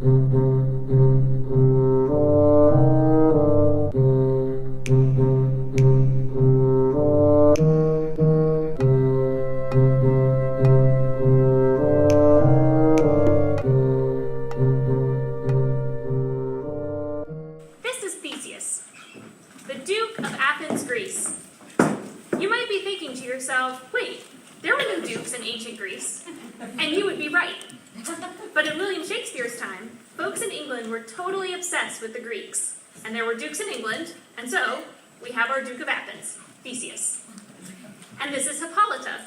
This is Theseus, the Duke of Athens, Greece. You might be thinking to yourself, wait, there were no dukes in ancient Greece. And you would be right. But in William Shakespeare's time, folks in England were totally obsessed with the Greeks. And there were dukes in England, and so we have our Duke of Athens, Theseus. And this is Hippolyta.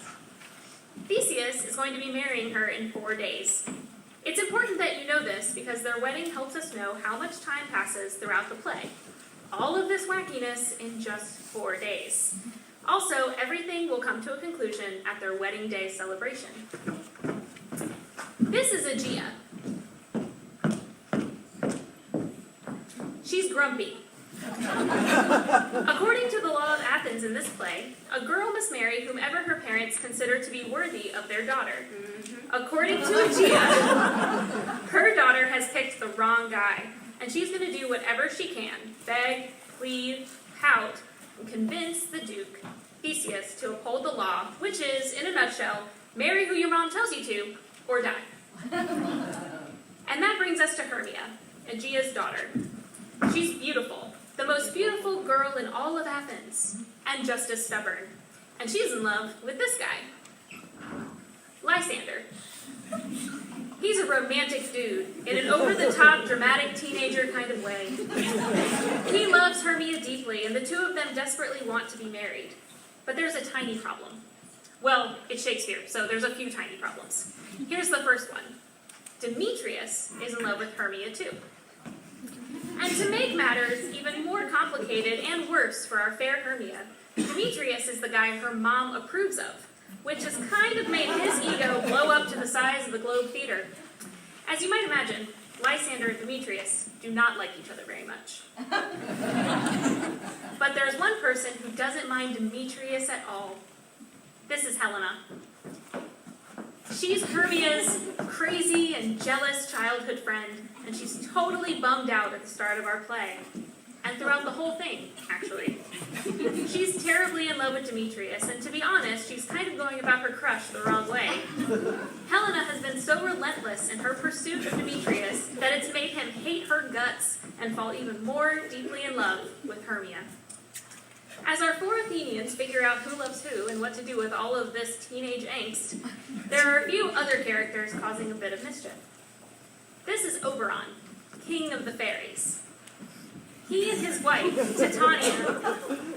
Theseus is going to be marrying her in 4 days. It's important that you know this because their wedding helps us know how much time passes throughout the play. All of this wackiness in just 4 days. Also, everything will come to a conclusion at their wedding day celebration. This is Aegea. She's grumpy. According to the law of Athens in this play, a girl must marry whomever her parents consider to be worthy of their daughter. According to Aegea, her daughter has picked the wrong guy, and she's going to do whatever she can, beg, plead, pout, and convince the Duke, Theseus, to uphold the law, which is, in a nutshell, marry who your mom tells you to, or die. And that brings us to Hermia, Aegea's daughter. She's beautiful, the most beautiful girl in all of Athens, and just as stubborn. And she's in love with this guy, Lysander. He's a romantic dude, in an over-the-top, dramatic teenager kind of way. He loves Hermia deeply, and the two of them desperately want to be married. But there's a tiny problem. Well, it's Shakespeare, so there's a few tiny problems. Here's the first one. Demetrius is in love with Hermia too. And to make matters even more complicated and worse for our fair Hermia, Demetrius is the guy her mom approves of, which has kind of made his ego blow up to the size of the Globe Theater. As you might imagine, Lysander and Demetrius do not like each other very much. But there's one person who doesn't mind Demetrius at all. This is Helena. She's Hermia's crazy and jealous childhood friend, and she's totally bummed out at the start of our play. And throughout the whole thing, actually. She's terribly in love with Demetrius, and to be honest, she's kind of going about her crush the wrong way. Helena has been so relentless in her pursuit of Demetrius that it's made him hate her guts and fall even more deeply in love with Hermia. As our four Athenians figure out who loves who and what to do with all of this teenage angst, there are a few other characters causing a bit of mischief. This is Oberon, king of the fairies. He and his wife, Titania,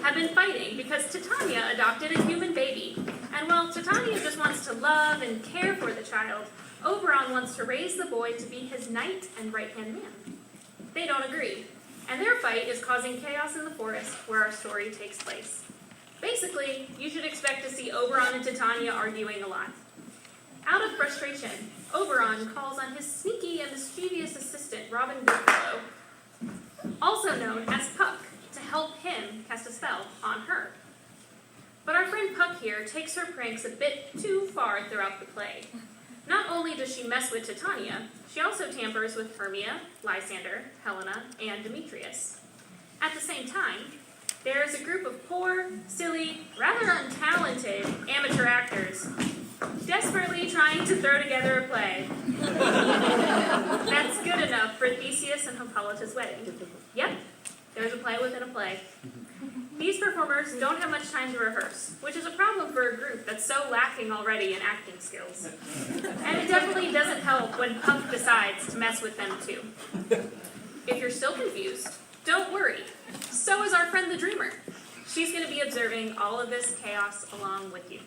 have been fighting because Titania adopted a human baby. And while Titania just wants to love and care for the child, Oberon wants to raise the boy to be his knight and right-hand man. They don't agree, and their fight is causing chaos in the forest where our story takes place. Basically, you should expect to see Oberon and Titania arguing a lot. Out of frustration, Oberon calls on his sneaky and mischievous assistant, Robin Goodfellow, also known as Puck, to help him cast a spell on her. But our friend Puck here takes her pranks a bit too far throughout the play. Not only does she mess with Titania, she also tampers with Hermia, Lysander, Helena, and Demetrius. At the same time, there is a group of poor, silly, rather untalented amateur actors desperately trying to throw together a play that's good enough for Theseus and Hippolyta's wedding. Yep, there's a play within a play. These performers don't have much time to rehearse, which is a problem for a group that's so lacking already in acting skills. And it definitely doesn't help when Puck decides to mess with them too. If you're still confused, don't worry. So is our friend the Dreamer. She's going to be observing all of this chaos along with you.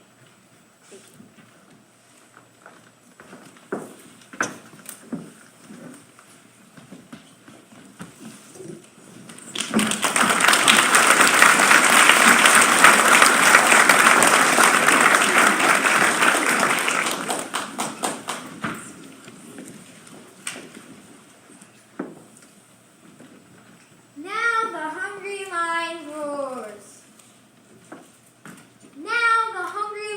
Thank you. Now the hungry lion roars. Now the hungry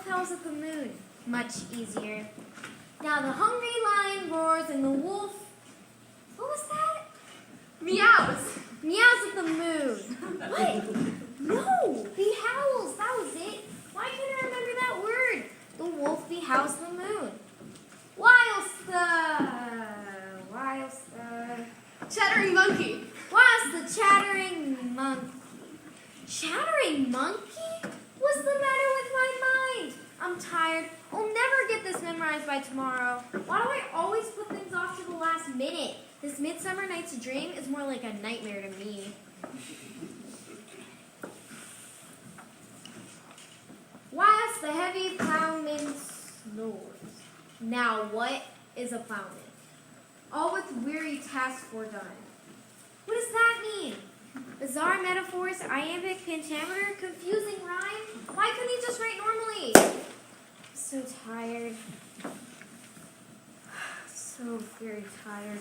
bathhouse at the moon. Much easier. Now the hungry lion roars and the wolf... What was that? Meows. Meows at the moon. What? No, behowls. That was it. Why can't I remember that word? The wolf behows the moon. Whilst the Chattering monkey. the chattering monkey. Chattering monkey? What's the matter with my mind? I'm tired. I'll never get this memorized by tomorrow. Why do I always put things off to the last minute? This Midsummer Night's Dream is more like a nightmare to me. Whilst the heavy plowman snores. Now what is a plowman? All with weary task foredone. What does that mean? Bizarre metaphors, iambic pentameter, confusing rhyme? Why couldn't he just write normally? So tired. So very tired.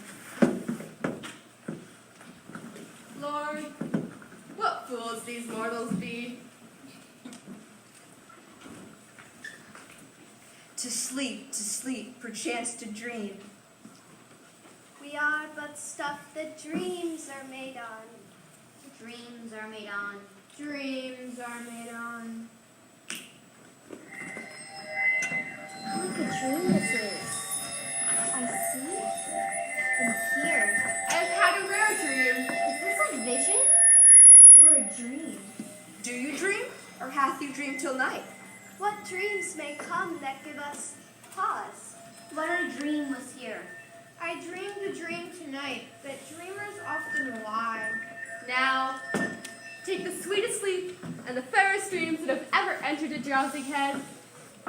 Lord, what fools these mortals be. To sleep, perchance to dream. We are but stuff that dreams are made on. Dreams are made on. Dreams are made on. How like a dream this is. I see and hear. I've had a rare dream. Is this a vision or a dream? Do you dream, or hath you dreamed till night? What dreams may come that give us pause? What a dream was here. I dreamed a dream tonight that dreamers often lie. Now, take the sweetest sleep and the fairest dreams that have ever entered a drowsy head.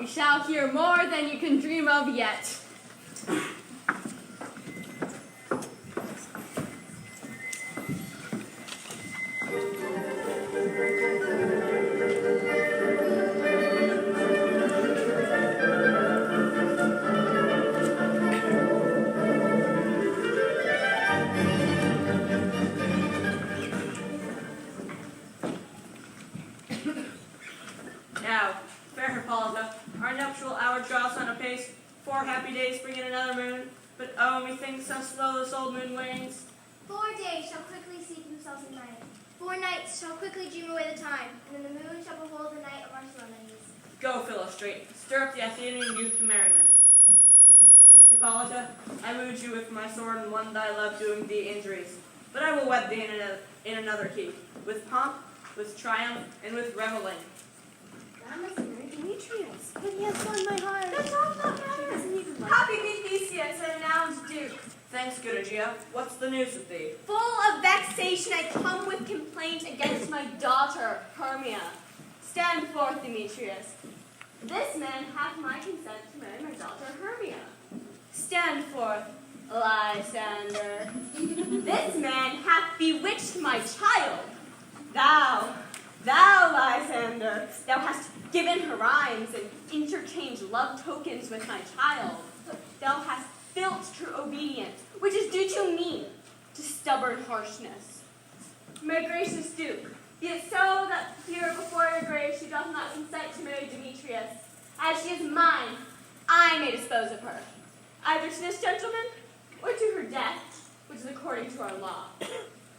You shall hear more than you can dream of yet. Now, fair Hippolyta, our nuptial hour draws on apace. 4 happy days bring in another moon, but oh, methinks how slow this old moon wanes. 4 days shall quickly seek themselves in night. 4 nights shall quickly dream away the time, and then the moon shall behold the night of our solemnities. Go, Philostrate, stir up the Athenian youth to merriments. Hippolyta, I wooed you with my sword and won thy love doing thee injuries, but I will wed thee in another key, with pomp, with triumph, and with reveling. That must marry Demetrius, but he has won my heart. That's all that matters. Happy be Theseus, a renowned duke. Thanks, good Aegea. What's the news with thee? Full of vexation, I come with complaint against my daughter, Hermia. Stand forth, Demetrius. This man hath my consent to marry my daughter, Hermia. Stand forth, Lysander. This man hath bewitched my child. Thou, Lysander, thou hast given her rhymes and interchanged love tokens with my child. Thou hast filched her obedience, which is due to me, to stubborn harshness. My gracious Duke, be it so that here before your grace she doth not consent to marry Demetrius. As she is mine, I may dispose of her, either to this gentleman or to her death, which is according to our law.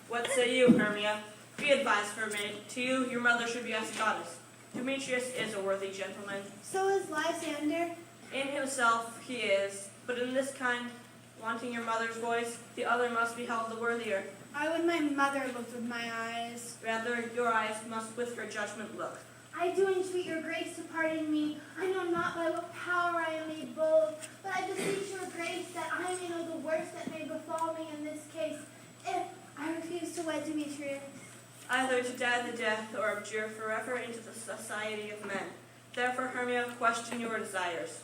What say you, Hermia? Be advised, fair maid. To you, your mother should be as a goddess. Demetrius is a worthy gentleman. So is Lysander. In himself he is, but in this kind, wanting your mother's voice, the other must be held the worthier. I would my mother looked with my eyes. Rather, your eyes must with her judgment look. I do entreat your grace to pardon me. I know not by what power I am made bold, but I beseech your grace that I may know the worst that may befall me in this case, if I refuse to wed Demetrius. Either to die the death or abjure forever into the society of men. Therefore, Hermia, question your desires.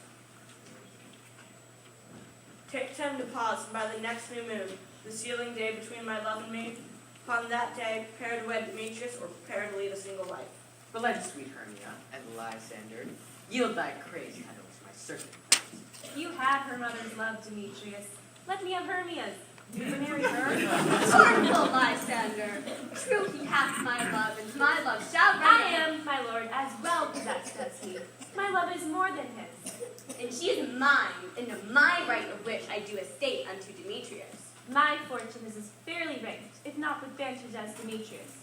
Take time to pause, and by the next new moon, the sealing day between my love and me, upon that day, prepare to wed Demetrius or prepare to lead a single life. Relent, sweet Hermia, and Lysander. Yield thy crazy head to my circumstance. You have her mother's love, Demetrius. Let me have Hermia's. You can marry her. Scornful Lysander, true he hath my love, and my love shall I reign. am, my lord, as well possessed as he. My love is more than his. And she is mine, and of my right of which I do estate unto Demetrius. My fortune is as fairly ranked, if not with vantage, as Demetrius.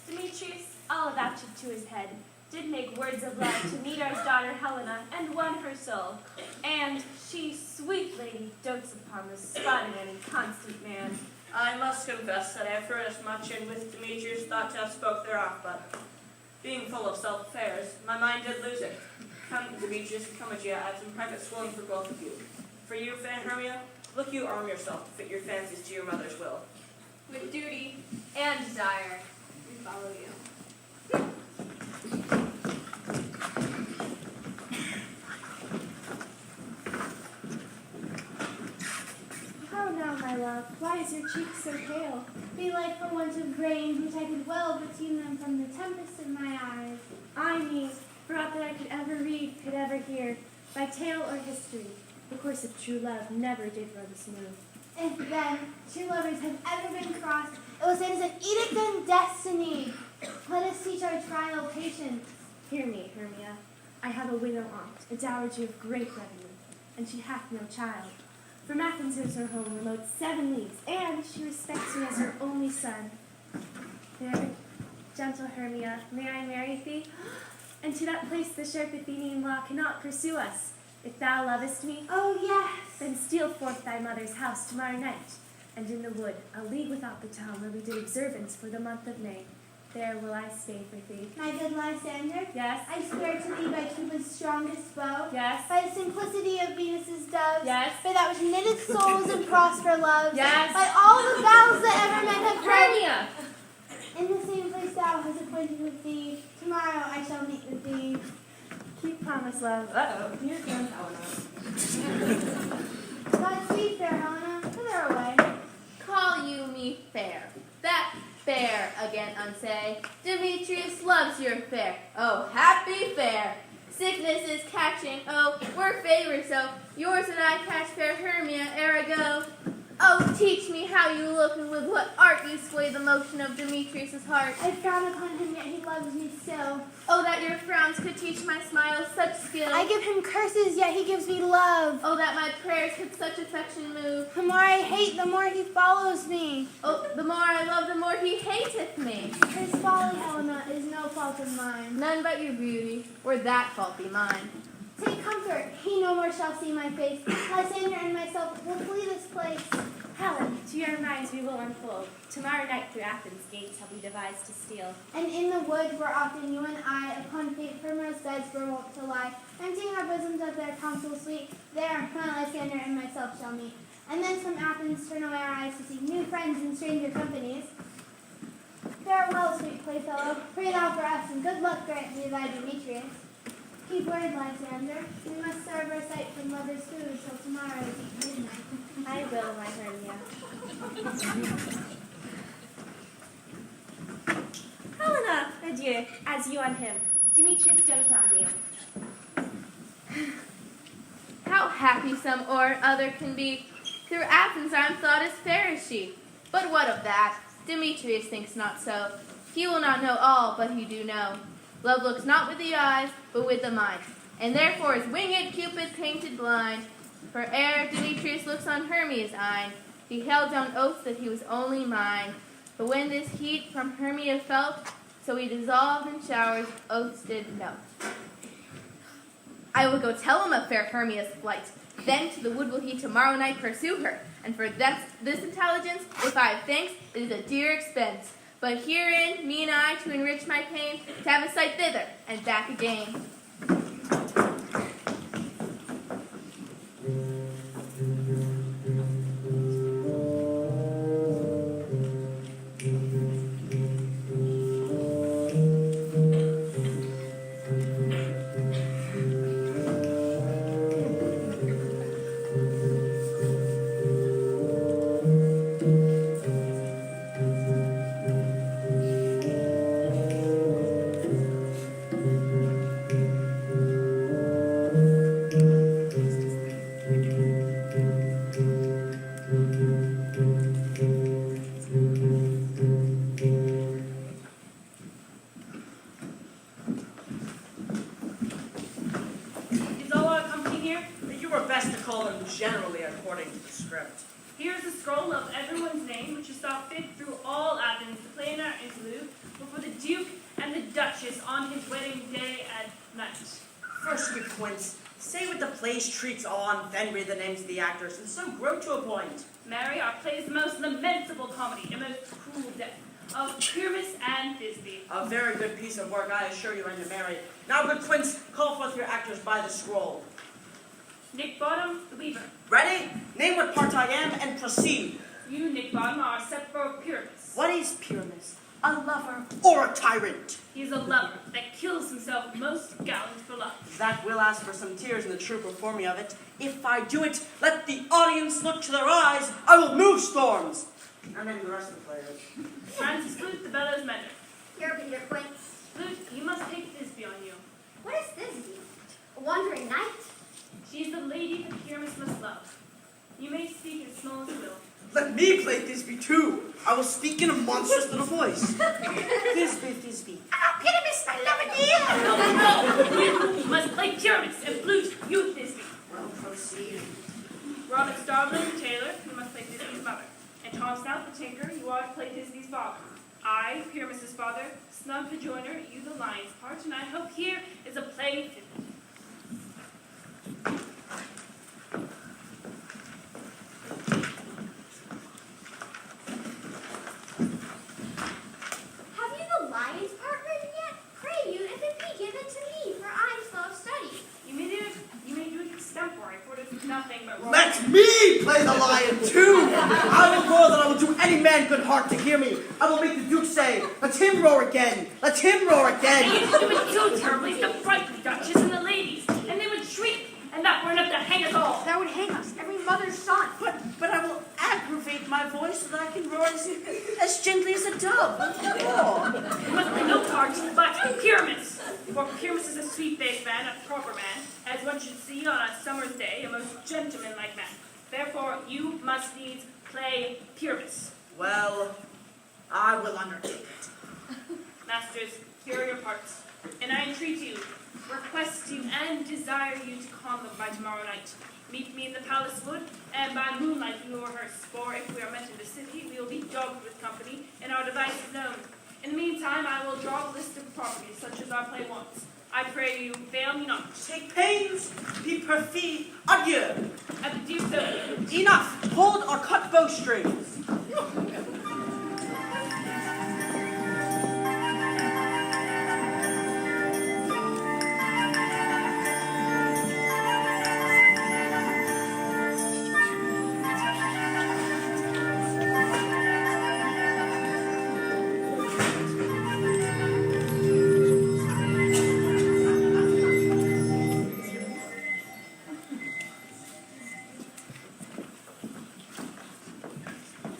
Demetrius, all vouched to his head, did make words of love to Medar's daughter Helena, and won her soul. And she, sweet lady, dotes upon the spotted and inconstant man. I must confess that after as much in with Demetrius thought to have spoke thereof, but being full of self-affairs, my mind did lose it. Come, Demetrius, come at you, I have some private schooling for both of you. For you, Fan Hermia, look you arm yourself to fit your fancies to your mother's will. With duty and desire, we follow you. How now, my love? Why is your cheek so pale? Be like for want of rain, which I could well between them from the tempest in my eyes. I mean, for aught that I could ever read, could ever hear, by tale or history, the course of true love never did run smooth. If then two lovers have ever been crossed, it was as an edict and destiny. Let us teach our trial patience. Hear me, Hermia. I have a widow aunt, a dowager of great revenue, and she hath no child. From Athens is her home, remote 7 leagues, and she respects me as her only son. There, gentle Hermia, may I marry thee? And to that place the sharp Athenian law cannot pursue us. If thou lovest me, Oh, yes. then steal forth thy mother's house tomorrow night, and in the wood, a league without the town, where we did observance for the month of May. There will I stay for thee. My good Lysander, Yes? I swear to thee by Cupid's strongest bow, Yes? by the simplicity of Venus's doves, Yes? by that which knitted souls and prosper loves, Yes? by all the vows that ever men have Hermia! in the same place thou hast appointed with thee, tomorrow I shall meet with thee. Keep promise, love. Uh-oh, here comes Helena. Godspeed, fair Helena, whither away? Call you me fair. That fair again unsay. Demetrius loves your fair. Oh, happy fair. Sickness is catching. Oh, we're favored so. Yours and I catch fair Hermia ere I go. Oh, teach me how you look and with what art you sway the motion of Demetrius' heart. I frown upon him, yet he loves me still. Oh, that your frowns could teach my smiles such skill. I give him curses, yet he gives me love. Oh, that my prayers could such affection move. The more I hate, the more he follows me. Oh, the more I love, the more he hateth me. His folly, Helena, is no fault of mine. None but your beauty, or that fault be mine. Take comfort, he no more shall see my face. Lysander and myself will flee this place. Helen, to your minds we will unfold. Tomorrow night through Athens' gates have we devised to steal. And in the wood where often you and I upon primrose beds were wont to lie, emptying our bosoms of their counsel sweet, there my Lysander and myself shall meet. And thence from Athens turn away our eyes to seek new friends in stranger companies. Farewell, sweet playfellow. Pray thou for us, and good luck grant thee thy Demetrius. Keep word, Lysander. We must serve our sight from lovers' food till tomorrow's midnight. I will, my Hermia. Helena, adieu, as you on him. Demetrius dotes on you. How happy some or other can be. Through Athens I'm thought as fair as she. But what of that? Demetrius thinks not so. He will not know all, but he do know. Love looks not with the eyes, but with the mind. And therefore is winged Cupid painted blind. For ere Demetrius looks on Hermia's eyne, he held down oaths that he was only mine. But when this heat from Hermia felt, so he dissolved in showers, oaths did melt. I will go tell him of fair Hermia's flight. Then to the wood will he tomorrow night pursue her. And for this intelligence, if I have thanks, it is a dear expense. But herein, me and I, to enrich my pain, to have a sight thither and back again. here? You were best to call them generally according to the script. Here's a scroll of everyone's name, which you saw fit through all Athens to play in our interlude before the Duke and the Duchess on his wedding day at night. First we quince, say what the play's treats on, then read the names of the actors, and so grow to a point. Mary, our play is the most lamentable comedy, a most cruel death of Pyramus and Thisbe. A very good piece of work, I assure you, and Mary. Now, good Quince, call forth your actors by the scroll. Nick Bottom, the weaver. Ready? Name what part I am and proceed. You, Nick Bottom, are set for Pyramus. What is Pyramus? A lover or a tyrant? He is a lover that kills himself most gallant for love. That will ask for some tears in the true performing of it. If I do it, let the audience look to their eyes. I will move storms. And then the rest of the players. Francis Flute, the bellows mender. Here, Peter Quince. Flute, you must take Thisbe on you. What is Thisbe? A wandering knight? She is the lady that Pyramus must love. You may speak as small as you will. Let me play Thisbe too. I will speak in a monstrous little voice. Thisbe, Thisbe. Ah, Pyramus, my love dear! No, you must play Pyramus and Flute, you Thisbe. Well, proceed. Robert Starveling, the tailor, you must play Thisbe's mother. And Tom Stout, the tinker, you are to play Thisbe's father. I, Pyramus's father, Snug the joiner, you the lion's part, and I hope here is a play fit. Have you the lion's part written yet? Pray you, if it be given to me, for I am slow of study. You may do it extempore, for it is nothing but wrong. Let me play the lion too. I will roar that I will do any man good heart to hear me. I will make the Duke say, let him roar again. Let him roar And again. you do it too terribly to frighten the Duchess and the ladies, and they would shriek, and that were enough to hang us all. That would hang us, every mother's son. But I will aggravate my voice so that I can roar as gently as a dove. Roar. You must play no part but Pyramus. For Pyramus is a sweet-faced man, a proper man, as one should see on a summer's day, a most gentlemanlike man. Therefore, you must needs play Pyramus. Well, I will undertake it. Masters, here are your parts, and I entreat you, request you, and desire you to come by tomorrow night. Meet me in the palace wood, and by moonlight we will rehearse, for if we are met in the city, we will be dogged with company, and our device is known. In the meantime, I will draw a list of properties, such as our play wants. I pray you, fail me not. Take pains, be perfide. Adieu. At the Duke's oath. Enough. Hold or cut bowstrings.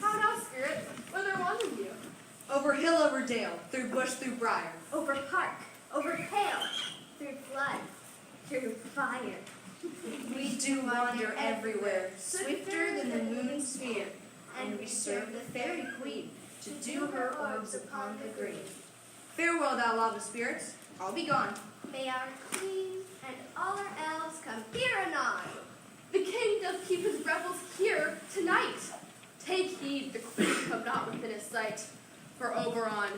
How now, spirit? Whither wandered you? Over hill, over dale, through bush, through briar. Over park, over pale, through flood, through fire. We do wander everywhere, swifter than the moon's sphere, And we serve the fairy queen to do her orbs upon the green. Farewell, thou lava spirits, I'll be gone. May our queen and all our elves come here anon. The king doth keep his revels here tonight. Take heed the queen come not within his sight, for Oberon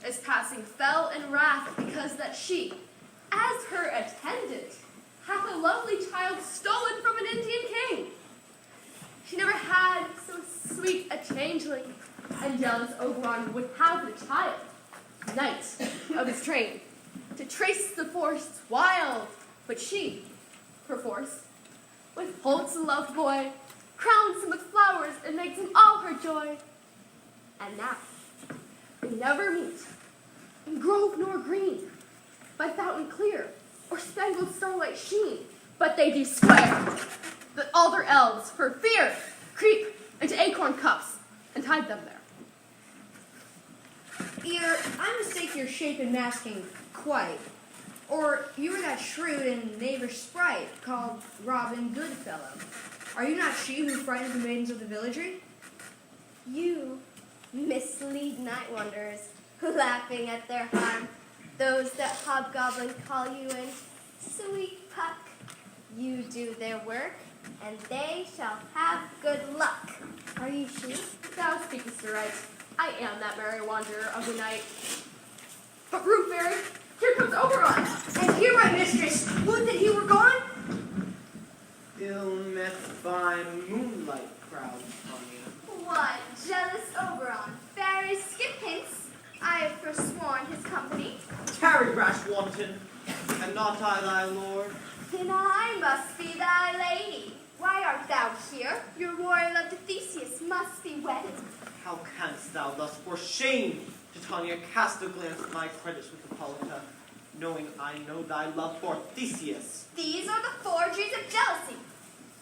is passing fell in wrath because that she, as her attendant, hath a lovely child stolen from an Indian king. She never had so sweet a changeling, and jealous Oberon would have the child, knight of his train, to trace the forests wild, but she, perforce, withholds the loved boy, crowns him with flowers, and makes him all her joy. And now, they never meet, in grove nor green, by fountain clear, or spangled starlight sheen, but they do swear that all their elves, for fear, creep into acorn cups and hide them there. Either I mistake your shape and masking quite, or you are that shrewd and knavish sprite called Robin Goodfellow. Are you not she who frightens the maidens of the villagery? You mislead night wanderers, laughing at their harm. Those that hobgoblin call you in sweet puck. You do their work, and they shall have good luck. Are you she? Thou speakest aright. I am that merry wanderer of the night. But Rootberry, here comes Oberon. And here, my mistress, would that he were gone. Ill met by moonlight crowd, Tanya. What, jealous Oberon? Fairies skip hints. I have forsworn his company. Tarry, rash wanton, and not I thy lord. Then I must be thy lady. Why art thou here? Your warrior loved Theseus must be wedded. How canst thou thus, for shame, Titania, cast a glance at my credits with Hippolyta, knowing I know thy love for Theseus? These are the forgeries of jealousy.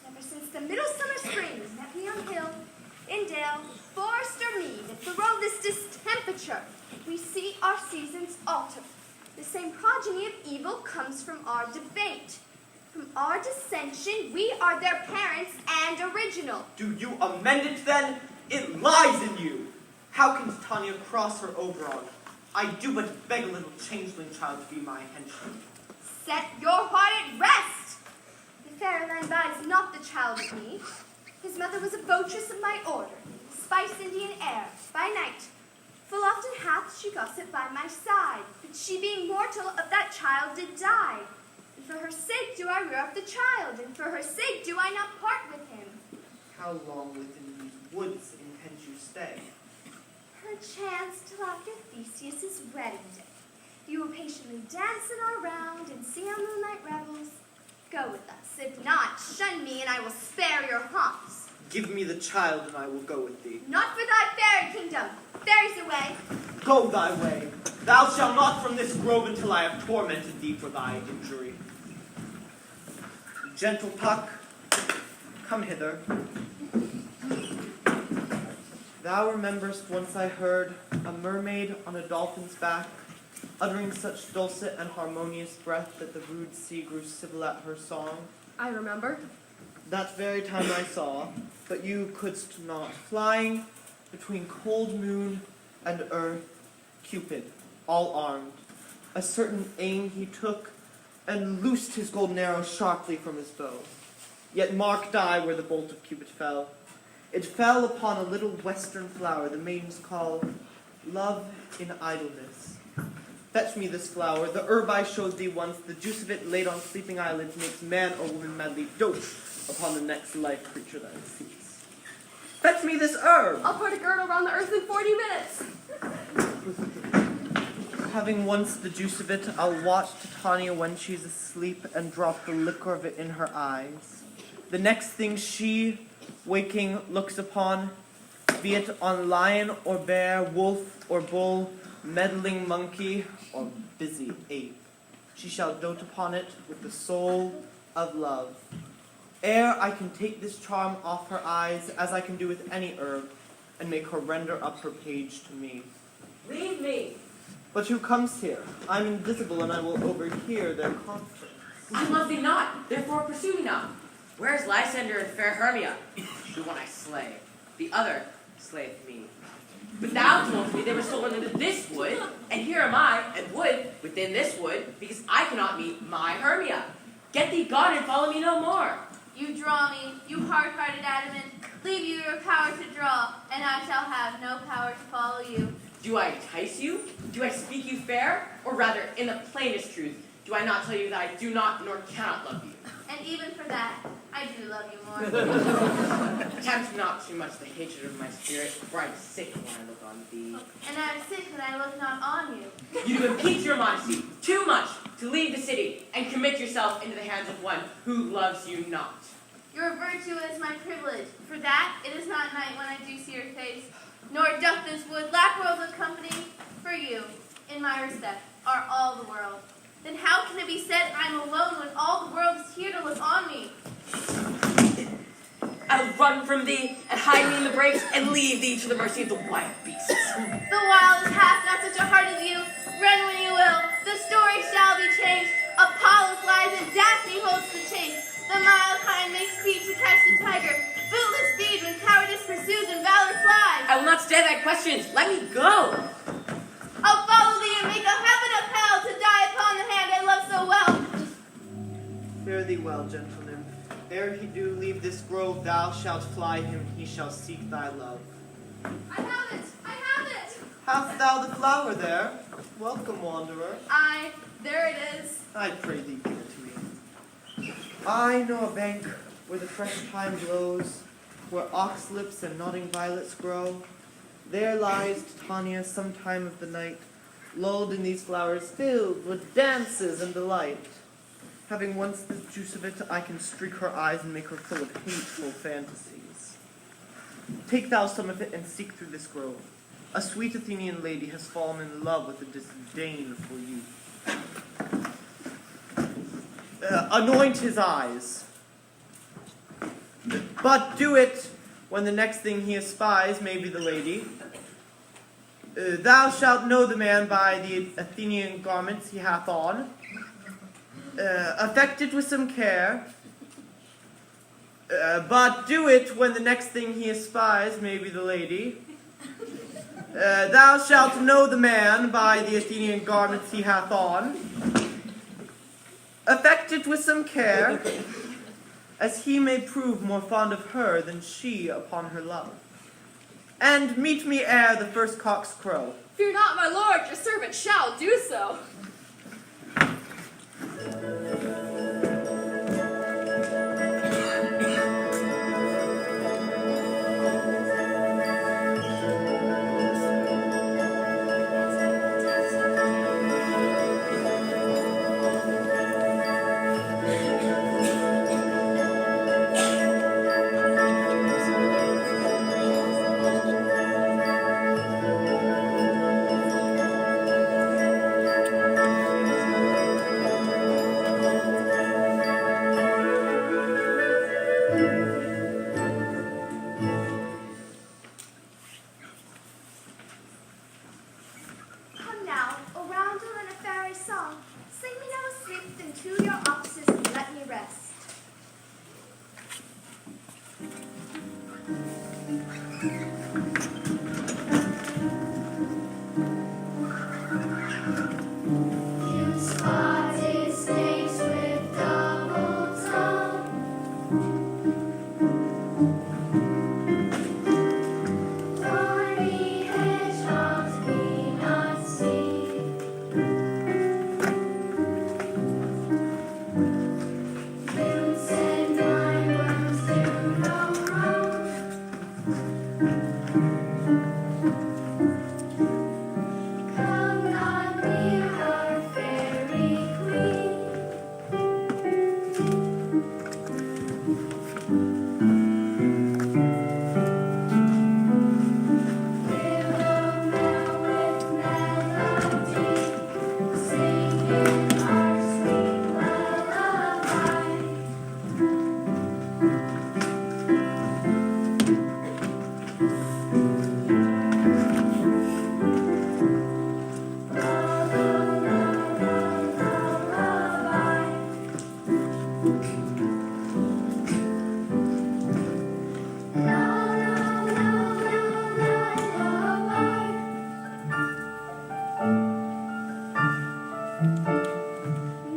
Ever since the midsummer spring met me on hill, in dale, forest or mead, and below this distemperature, we see our seasons alter. The same progeny of evil comes from our debate. From our dissension, we are their parents and original. Do you amend it then? It lies in you. How can Titania cross her Oberon? I do but beg a little changeling child to be my henchman. Set your heart at rest. The fair land bides not the child of me. His mother was a votress of my order, spice Indian air, by night. Full often hath she gossip by my side, but she being mortal of that child did die. And for her sake do I rear up the child, and for her sake do I not part with him. How long within these woods intend you stay? Perchance till after Theseus' wedding day. You will patiently dance in our round and sing our moonlight revels. Go with us. If not, shun me, and I will spare your haunts. Give me the child, and I will go with thee. Not for thy fairy kingdom. Fairies away. Go thy way. Thou shalt not from this grove until I have tormented thee for thy injury. Gentle Puck, come hither. Thou rememberest once I heard a mermaid on a dolphin's back, uttering such dulcet and harmonious breath that the rude sea grew civil at her song. I remember. That very time I saw, but you couldst not, flying between cold moon and earth, Cupid, all armed. A certain aim he took, and loosed his golden arrow sharply from his bow. Yet marked I where the bolt of Cupid fell. It fell upon a little western flower the maidens call love in idleness. Fetch me this flower, the herb I showed thee once, the juice of it laid on sleeping eyelids makes man or woman madly dote upon the next life creature that it sees. Fetch me this herb! I'll put a girdle around the earth in 40 minutes. Having once the juice of it, I'll watch Titania when she's asleep and drop the liquor of it in her eyes. The next thing she, waking, looks upon, be it on lion or bear, wolf or bull, meddling monkey or busy ape, she shall dote upon it with the soul of love. Ere I can take this charm off her eyes, as I can do with any herb, and make her render up her page to me. Leave me. But who comes here? I'm invisible, and I will overhear their conference. I love thee not, therefore pursue me not. Where is Lysander and fair Hermia? The one I slay, the other slayeth me. But thou told me they were stolen into this wood, and here am I, and wood, within this wood, because I cannot meet my Hermia. Get thee gone and follow me no more. You draw me, you hard-hearted adamant. Leave you your power to draw, and I shall have no power to follow you. Do I entice you? Do I speak you fair? Or rather, in the plainest truth, do I not tell you that I do not nor cannot love you? And even for that, I do love you more. Attempt not too much the hatred of my spirit, for I am sick when I look on thee. And I am sick when I look not on you. You do impeach your modesty too much to leave the city and commit yourself into the hands of one who loves you not. Your virtue is my privilege. For that, it is not night when I do see your face, nor doth this wood lack worlds of company. For you, in my respect, are all the world. Then how can it be said I am alone when all the world is here to look on me? I'll run from thee and hide me in the brakes and leave thee to the mercy of the wild beasts. The wildest hath not such a heart as you. Run when you will. The story shall be changed. Apollo flies and Daphne holds the chase. The mild hind makes speed to catch the tiger. Bootless speed when cowardice pursues and valor flies. I will not stand thy questions. Let me go. I'll follow thee and make a heaven of hell to die upon the hand I love so well. Fear Fare thee well, gentle nymph. Ere he do leave this grove, thou shalt fly him, he shall seek thy love. I have it! I have it! Hast thou the flower there? Welcome, wanderer. There it is. I pray thee give it to me. I know a bank where the fresh thyme blows, where ox lips and nodding violets grow. There lies Titania some time of the night, lulled in these flowers, filled with dances and delight. Having once the juice of it, I can streak her eyes and make her full of hateful fantasies. Take thou some of it and seek through this grove. A sweet Athenian lady has fallen in love with a disdainful youth. Anoint his eyes. But do it when the next thing he espies may be the lady. Thou shalt know the man by the Athenian garments he hath on. Affect it with some care. But do it when the next thing he espies may be the lady. Thou shalt know the man by the Athenian garments he hath on. Affect it with some care, as he may prove more fond of her than she upon her love. And meet me ere the first cocks crow. Fear not, my lord, your servant shall do so. Come now, a roundel and a fairy song. Sing me now asleep, then to your offices and let me rest. You spotted snakes with double tongue. Thorny hedgehogs be not seen. Boots and wineworms do no wrong. Come not near our fairy queen. Fill now with melody, singing our sweet lullaby.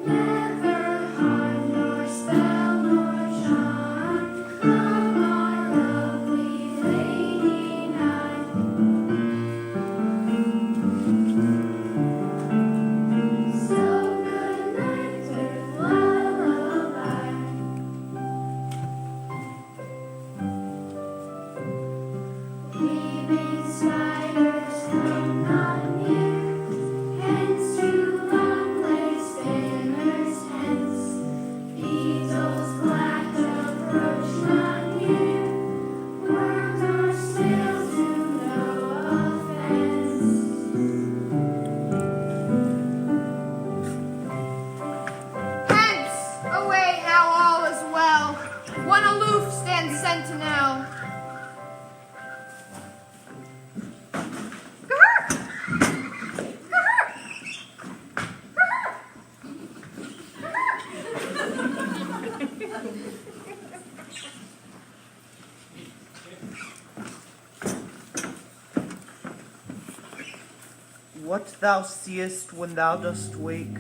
Never harm nor spell nor charm, come our lovely lady nigh. So good night with lullaby. Weaving spiders come not near, hence to long legs spinners hence. Beetles black approach not near, worms or snails do no offense. Hence, away now all is well. One aloof stands sentinel. What thou seest when thou dost wake,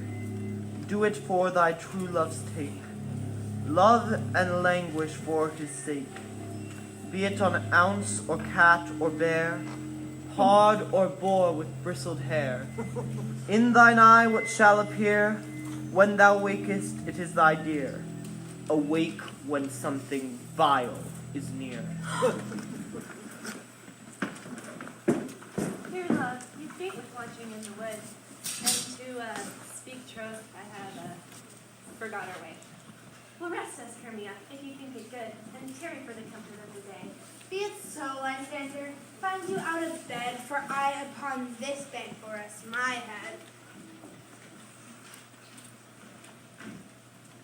do it for thy true love's take. love and languish for his sake, be it on ounce or cat or bear, hard or boar with bristled hair. In thine eye what shall appear? When thou wakest, it is thy dear. Awake when something vile is near. Dear love, you faint with watching in the woods, and to speak troth, I have forgot our way. Well, rest us, Hermia, if you think it good, and tarry for the comfort of the day. Be it so, Lysander. Find you out of bed, for I upon this bed for us my head.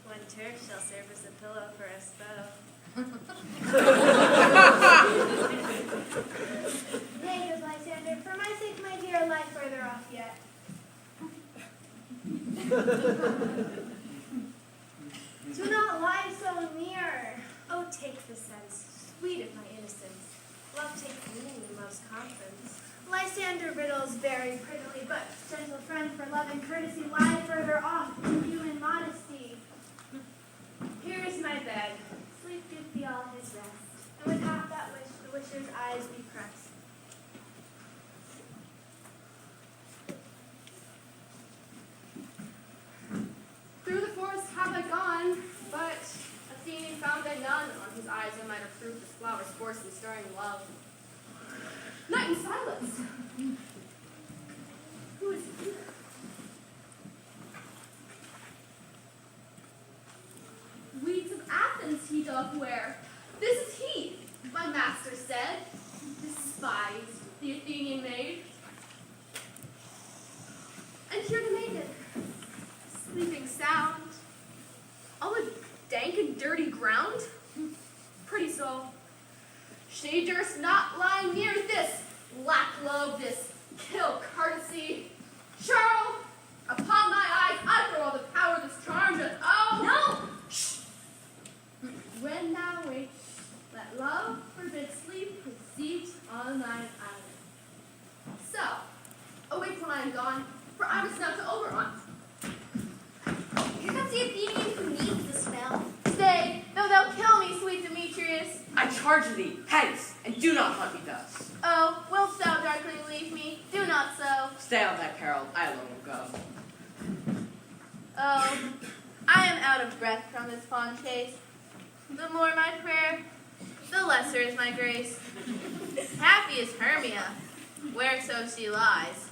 One turf shall serve as a pillow for us both. Nay, good Lysander, for my sake, my dear, lie further off yet. Do not lie so near. Oh, take the sense, sweet of my innocence. Love takes meaning in love's conference. Lysander riddles very prettily, but, gentle friend, for love and courtesy, lie further off than you in modesty. Here is my bed. Sleep give thee all his rest, and with half that wish, the wisher's eyes be pressed. Through the forest have I gone, but Athene found I none. On his eyes I might have proved this flower's force in stirring love. Night and silence. Who is here? Weeds of Athens he doth wear. This is he, my master said, despised the Athenian maid. And here the maiden, sleeping sound, on the dank and dirty ground. Pretty soul, she durst not lie near this lack love, this kill courtesy. Churl, upon my eyes, I throw all the power this charm doth owe. No! Shh! When thou wakest, let love forbid sleep his seat on thine island. So, awake when I am gone, for I was not to overrun. Here comes the Athenian who needs the spell. Stay, though thou kill me, sweet Demetrius. I charge thee, hence, and do not haunt me thus. Oh, wilt thou darkling leave me? Do not so. Stay on thy peril, I alone will go. Oh, I am out of breath from this fond chase. The more my prayer, the lesser is my grace. Happy is Hermia, whereso she lies,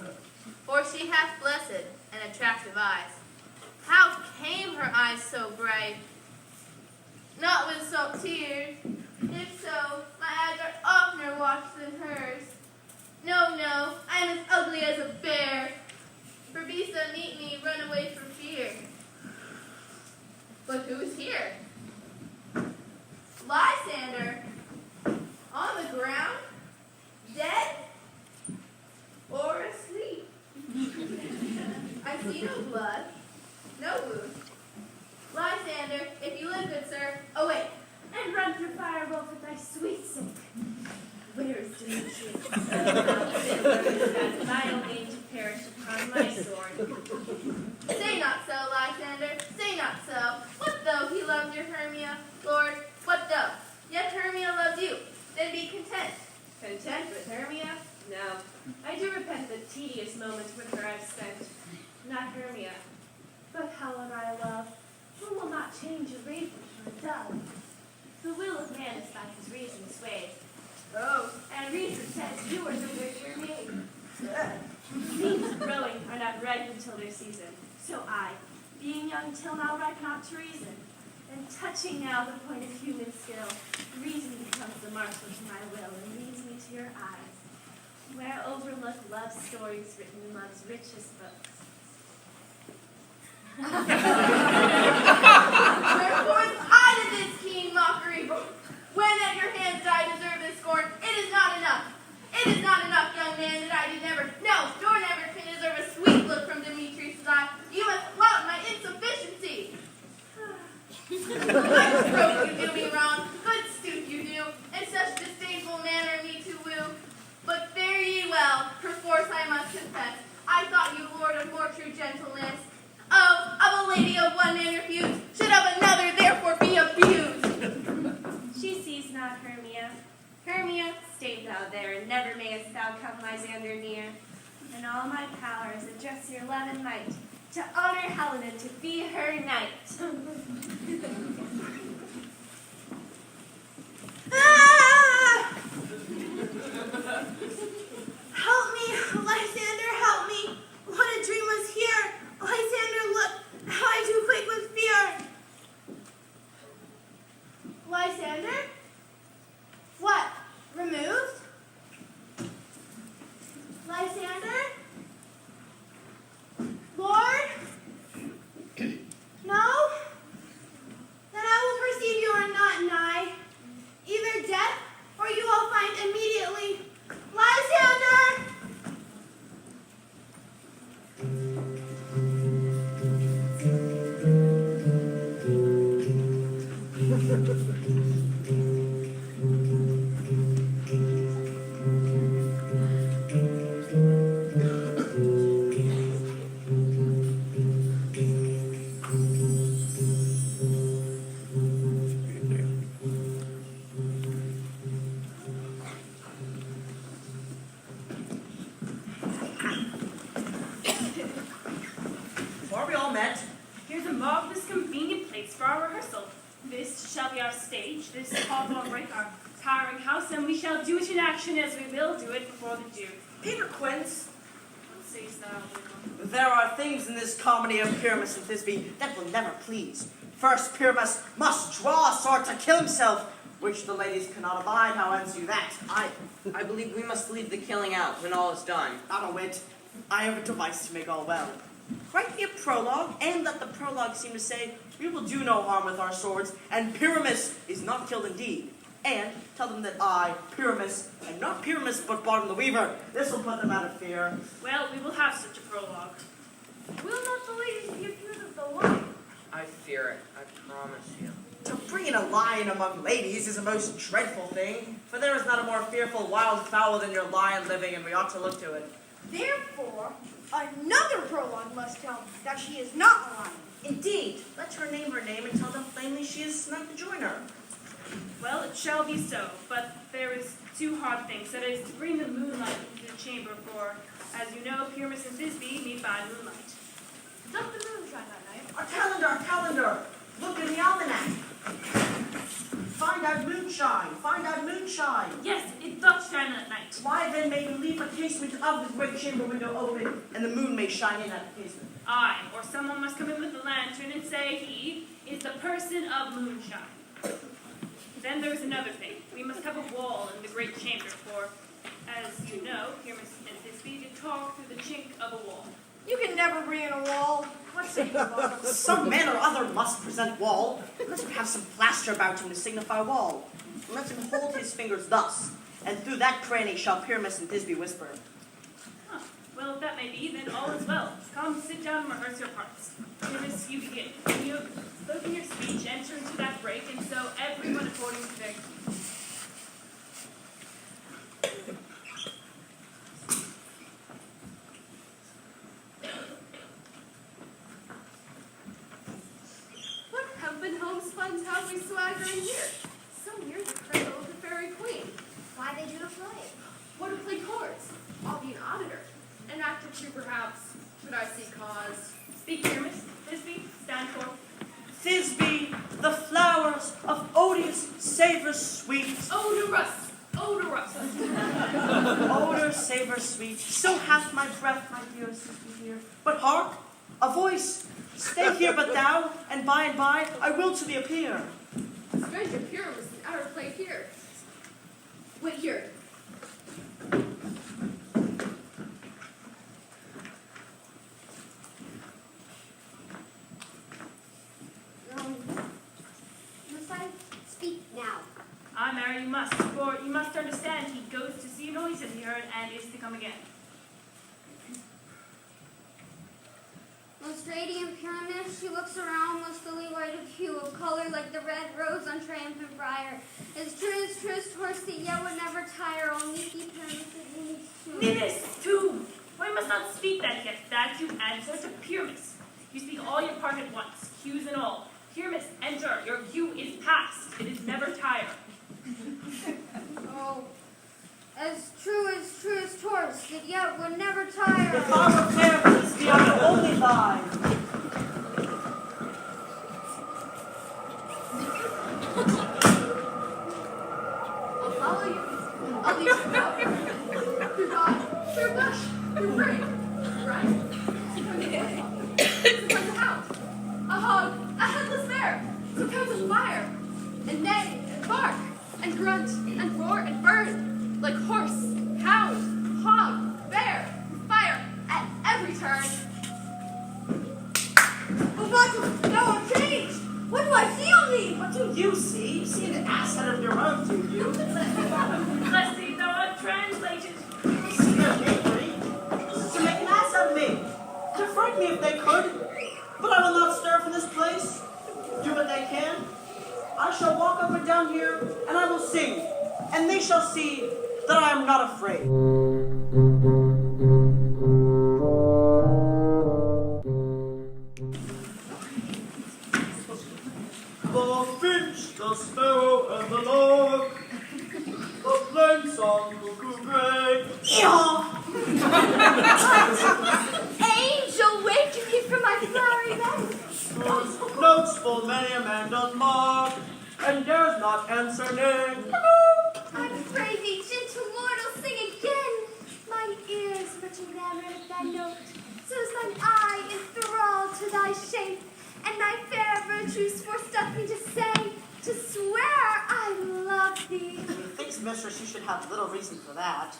for she hath blessed and attractive eyes. How came her eyes so bright? Not with salt tears. If so, my eyes are oftener washed than hers. No, no, I am as ugly as a bear. For beasts that meet me run away for fear. But who is here? Lysander, on the ground, dead, or asleep. I see no blood, no wound. Lysander, if you live, good sir, awake. And run through fire, wolf, with thy sweet sake. Where is Demetrius? That vile name to perish upon my sword. Say not so, Lysander, say not so. What though he loved your Hermia, Lord? What though? Yet Hermia loved you. Then be content. Content with Hermia? No. I do repent the tedious moments with her I've spent. Not Hermia, but Helen I love, who will not change a raven for a dove. The will of man is by his reason swayed. Oh, and reason says you are the richer maid. Seeds growing are not ripe until their season. So I, being young till now ripe not to reason, and touching now the point of human skill, reason becomes the marshal to my will and leads me to your eyes, where overlook love stories written in love's richest books. Wherefore I did this keen mockery. When at your hands I deserve this scorn, it is not enough. It is not enough, young man, that I did never, no, nor never can deserve a sweet look from Demetrius' eye. You must flout my insufficiency. Like stroke you do me wrong, good stoop you do, in such disdainful manner me to woo. But fare ye well, perforce I must confess, I thought you lord of more true gentleness. Oh, of a lady of one man refused, should of another therefore be of Lysander, near, and all my powers address your love and might, to honor Helena, to be her knight. Ah! Help me, Lysander, help me. What a dream was here. Lysander, look, how I do quake with fear. Lysander? What? Removed? Lysander? Lord? No? Then I will perceive you are not nigh. Either death, or you will find immediately. Lysander! Before we all met, Here's a marvelous convenient place for our rehearsal. This shall be our stage, this hall break our towering house, and we shall do it in action as we will do it before the Jew. Peter Quince, What sayst thou, William? there are things in this comedy of Pyramus and Thisbe that will never please. First, Pyramus must draw a sword to kill himself, which the ladies cannot abide. How answer you that? I believe we must leave the killing out when all is done. Not a whit. I have a device to make all well. Write me a prologue, and let the prologue seem to say, we will do no harm with our swords, and Pyramus is not killed indeed. And tell them that I, Pyramus, am not Pyramus, but Bottom the Weaver. This will put them out of fear. Well, we will have such a prologue. Will not the ladies be afeard of the lion? I fear it, I promise you. To bring in a lion among ladies is a most dreadful thing, for there is not a more fearful wild fowl than your lion living, and we ought to look to it. Therefore, another prologue must tell that she is not a lion. Indeed, let her name and tell them plainly she is not the joiner. Well, it shall be so, but there is two hard things. That is, to bring the moonlight into the chamber, for, as you know, Pyramus and Thisbe meet by moonlight. Doth the moon shine that night? Our calendar! Look in the almanac! Find out moonshine! Yes, it doth shine at night. Why then may you leave the casement of the great chamber window open, and the moon may shine in at the casement? Aye, or someone must come in with a lantern and say he is the person of moonshine. Then there's another thing. We must have a wall in the great chamber, for, as you know, Pyramus and Thisbe did talk through the chink of a wall. You can never bring in a wall. What say you, Bottom? Some man or other must present wall. Let him have some plaster about him to signify wall. Let him hold his fingers thus, and through that cranny shall Pyramus and Thisbe whisper. Huh. Well, if that may be, then all is well. Come, sit down and rehearse your parts. Pyramus, you begin. When you have spoken your speech, enter into that break, and so everyone according to their key. What hempen homespuns have we swaggering here? So near the cradle of the fairy queen. Why they do not play? What to play cards? I'll be an auditor. An act or two, perhaps. Should I see cause? Speak, Pyramus. Thisbe, stand forth. Thisbe, the flowers of odious savor sweet. Odorous! Odorous! Odor savor sweet. So hath my breath, my dearest Thisbe here. But hark, a voice. Stay here but thou, and by I will to thee appear. Stranger Pyramus is at our play here. Wait here. Must I speak now? Ah, Mary, you must, for you must understand he goes to see a noise that he heard and is to come again. Most radiant Pyramus, she looks around, most lily white of hue, of color like the red rose on triumphant briar. As truest horse that yet would never tire, all meeky Pyramus is in his tomb. Nimbus, too! Why you must not speak that yet, that you answer to Pyramus. You speak all your part at once, cues and all. Pyramus, enter, your cue is past, it is never tire. Oh, as true as torch, that yet would never tire. If I were fair, please be on your only thine. I'll follow you. I'll lead you out. Through God, through bush, through brake. Right? Sometimes a woodhawk. Sometimes a hound. A hog, a headless bear. Sometimes a fire. And neigh, and bark, and grunt, and roar, and burn. Like horse, hound, hog, bear, fire, at every turn. Oh, but no change. What do I see on me? What do you see? You see an asshead of your own, do you? Let's see, though I've translated. See their knavery? This is to make an ass out of me. To frighten me if they could. But I will not stir from this place. Do what they can. I shall walk up and down here, and I will sing. And they shall see that I am not afraid. The finch, the sparrow, and the lark, the plain song cuckoo gray. Angel, waken me from my flowery bed. Notes full many a man doth mark, and dares not answer nay. I pray thee, gentle mortal, sing again. Mine ears much enamored of thy note, so is mine eye enthralled to thy shape, and thy fair virtues forced me to say, to swear I love thee. Methinks, mistress, you should have little reason for that.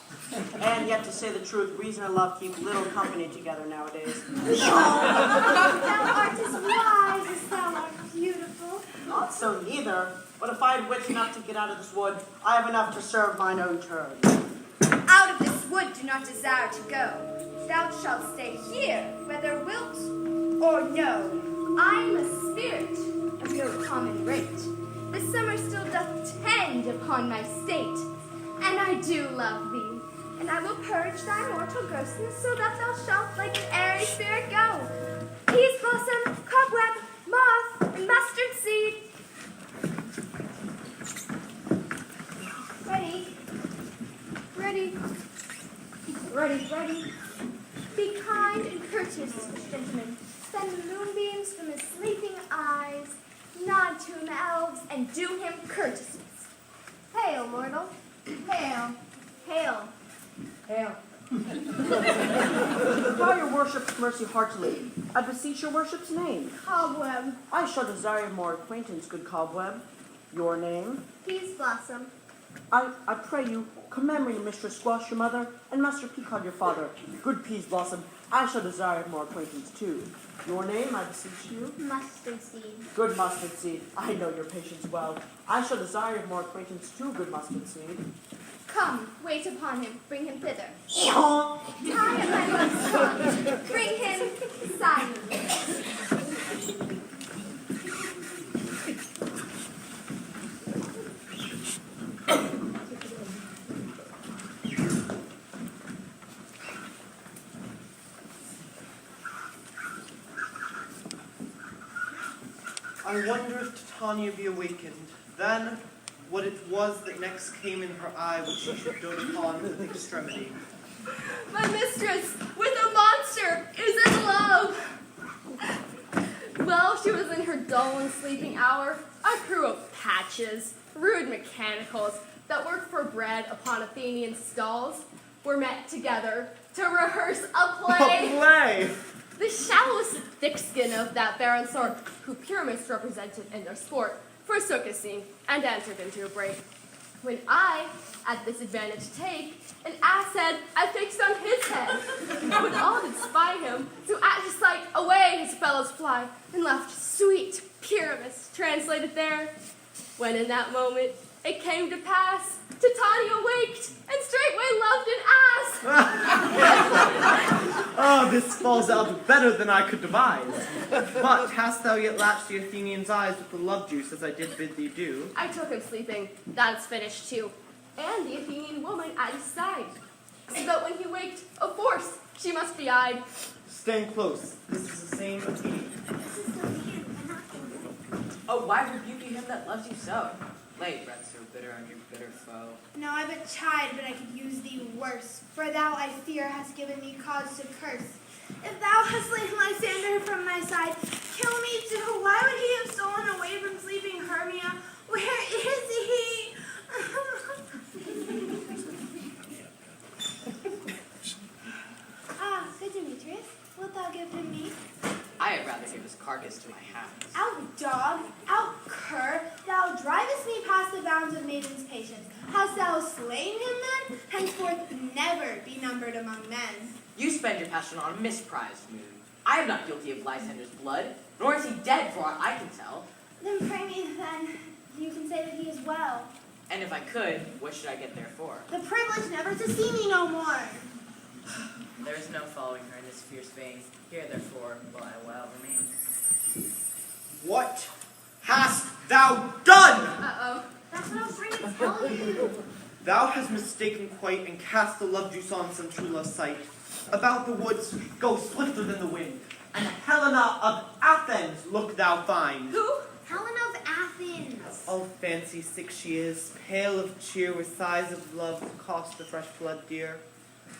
And yet, to say the truth, reason and love keep little company together nowadays. Thou art as wise as thou art beautiful. Not so neither. But if I had wit enough to get out of this wood, I have enough to serve mine own turn. Out of this wood do not desire to go. Thou shalt stay here, whether wilt or no. I am a spirit of no common rate. The summer still doth tend upon my state, and I do love thee. And I will purge thy mortal ghostness, so that thou shalt like an airy spirit go. Peas blossom, cobweb, moth, and mustard seed. Ready. Be kind and courteous, gentlemen. Send the moonbeams from his sleeping eyes. Nod to him, elves, and do him courtesies. Hail, mortal. Hail. Hail. Hail. Cry your worship's mercy heartily. I beseech your worship's name. Cobweb. I shall desire more acquaintance, good cobweb. Your name? Peas blossom. I pray you, commemorate Mistress Squash, your mother, and Master Peacock, your father. Good Peas Blossom, I shall desire more acquaintance too. Your name, I beseech you? Mustard seed. Good Mustard Seed, I know your patience well. I shall desire more acquaintance too, good Mustard Seed. Come, wait upon him, bring him thither. Yeehaw! Tie at my love's tongue, bring him silently. I wonder if Titania be awakened. Then, what it was that next came in her eye which she should dote upon with extremity. My mistress, with a monster, is in love. Well, she was in her dull and sleeping hour. A crew of patches, rude mechanicals that worked for bread upon Athenian stalls were met together to rehearse a play. A play! The shallowest thick skin of that barren sort, who Pyramus represented in their sport, forsook his scene and entered into a break. When I, at this advantage take, an ass head I fixed on his head, when all did spy him, so at his sight away his fellows fly, and left sweet Pyramus translated there. When in that moment it came to pass, Titania waked, and straightway loved an ass. Oh, this falls out better than I could devise. But hast thou yet latched the Athenian's eyes with the love juice as I did bid thee do? I took him sleeping, that's finished too, and the Athenian woman at his side, so that when he waked, of force, she must be eyed. Stand close. This is the same Athenian. Oh, why rebuke you him that loves you so? lay breath so bitter on your bitter foe. No, I but chide, but I could use thee worse. For thou, I fear, hast given me cause to curse. If thou hast slain Lysander from my side, kill me too. Why would he have stolen away from sleeping Hermia? Where is he? Ah, good Demetrius. Wilt thou give him me? I had rather give his carcass to my hounds. Out, dog! Out, cur! Thou drivest me past the bounds of maiden's patience. Hast thou slain him then? Henceforth never be numbered among men. You spend your passion on a misprized mood. I am not guilty of Lysander's blood, nor is he dead for aught I can tell. Then pray me, then, you can say that he is well. And if I could, what should I get there for? The privilege never to see me no more. There is no following her in this fierce vein. Here, therefore, will I well remain. What hast thou done? Uh-oh. That's what I was trying to tell you. Thou hast mistaken quite and cast the love juice on some true love's sight. About the woods, go swifter than the wind, and Helena of Athens look thou find. Who? Helen of Athens. All fancy sick she is, pale of cheer, with sighs of love to cost the fresh blood dear.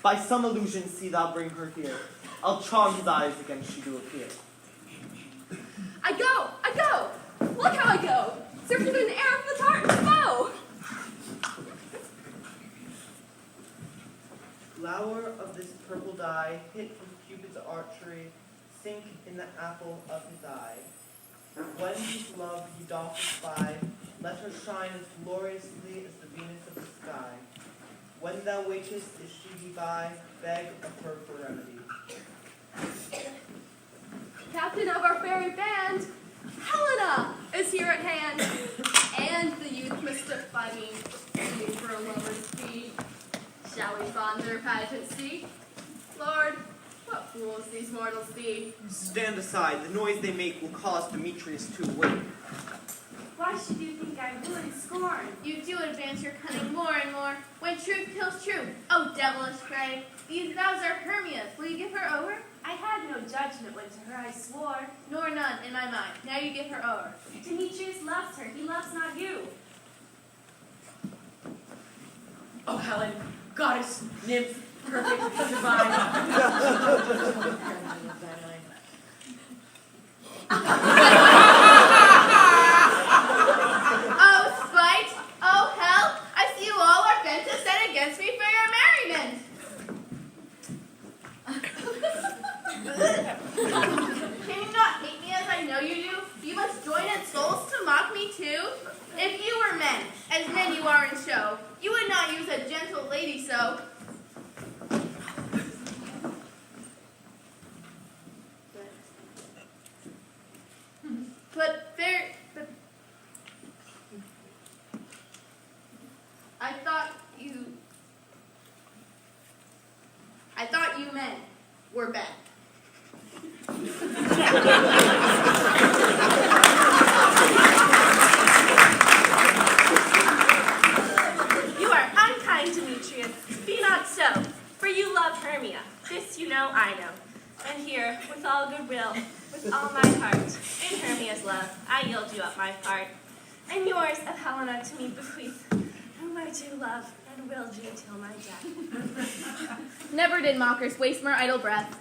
By some illusion see thou bring her here. I'll charm his eyes against she do appear. I go! Look how I go! Surfing in the air with the tartan bow! Flower of this purple dye, hit from Cupid's archery, sink in the apple of his eye. When his love he doth espy, let her shine as gloriously as the Venus of the sky. When thou wakest, if she be by, beg of her for remedy. Captain of our fairy band, Helena is here at hand, and the youth mistook by me for a lover's fee. Shall we fond their pageancy? Lord, what fools these mortals be! Stand aside, the noise they make will cause Demetrius to awake. Why should you think I would scorn? You do advance your cunning more and more, when truth kills truth. Oh, devilish prey, these vows are Hermia's. Will you give her over? I had no judgment when to her I swore. Nor none in my mind. Now you give her over. Demetrius loves her, he loves not you. Oh, Helen, goddess, nymph, perfect, divine. Oh, spite! Oh, hell! I see you all are bent to set against me for your merriment. Can you not hate me as I know you do? You must join in souls to mock me too? If you were men, as men you are in show, you would not use a gentle lady so. But I thought you men were bad. You are unkind, Demetrius. Be not so, for you love Hermia. This you know, I know. And here, with all goodwill, with all my heart, in Hermia's love, I yield you up my part. And yours of Helena to me bequeath, whom I do love and will do till my death. Never did mockers waste more idle breath.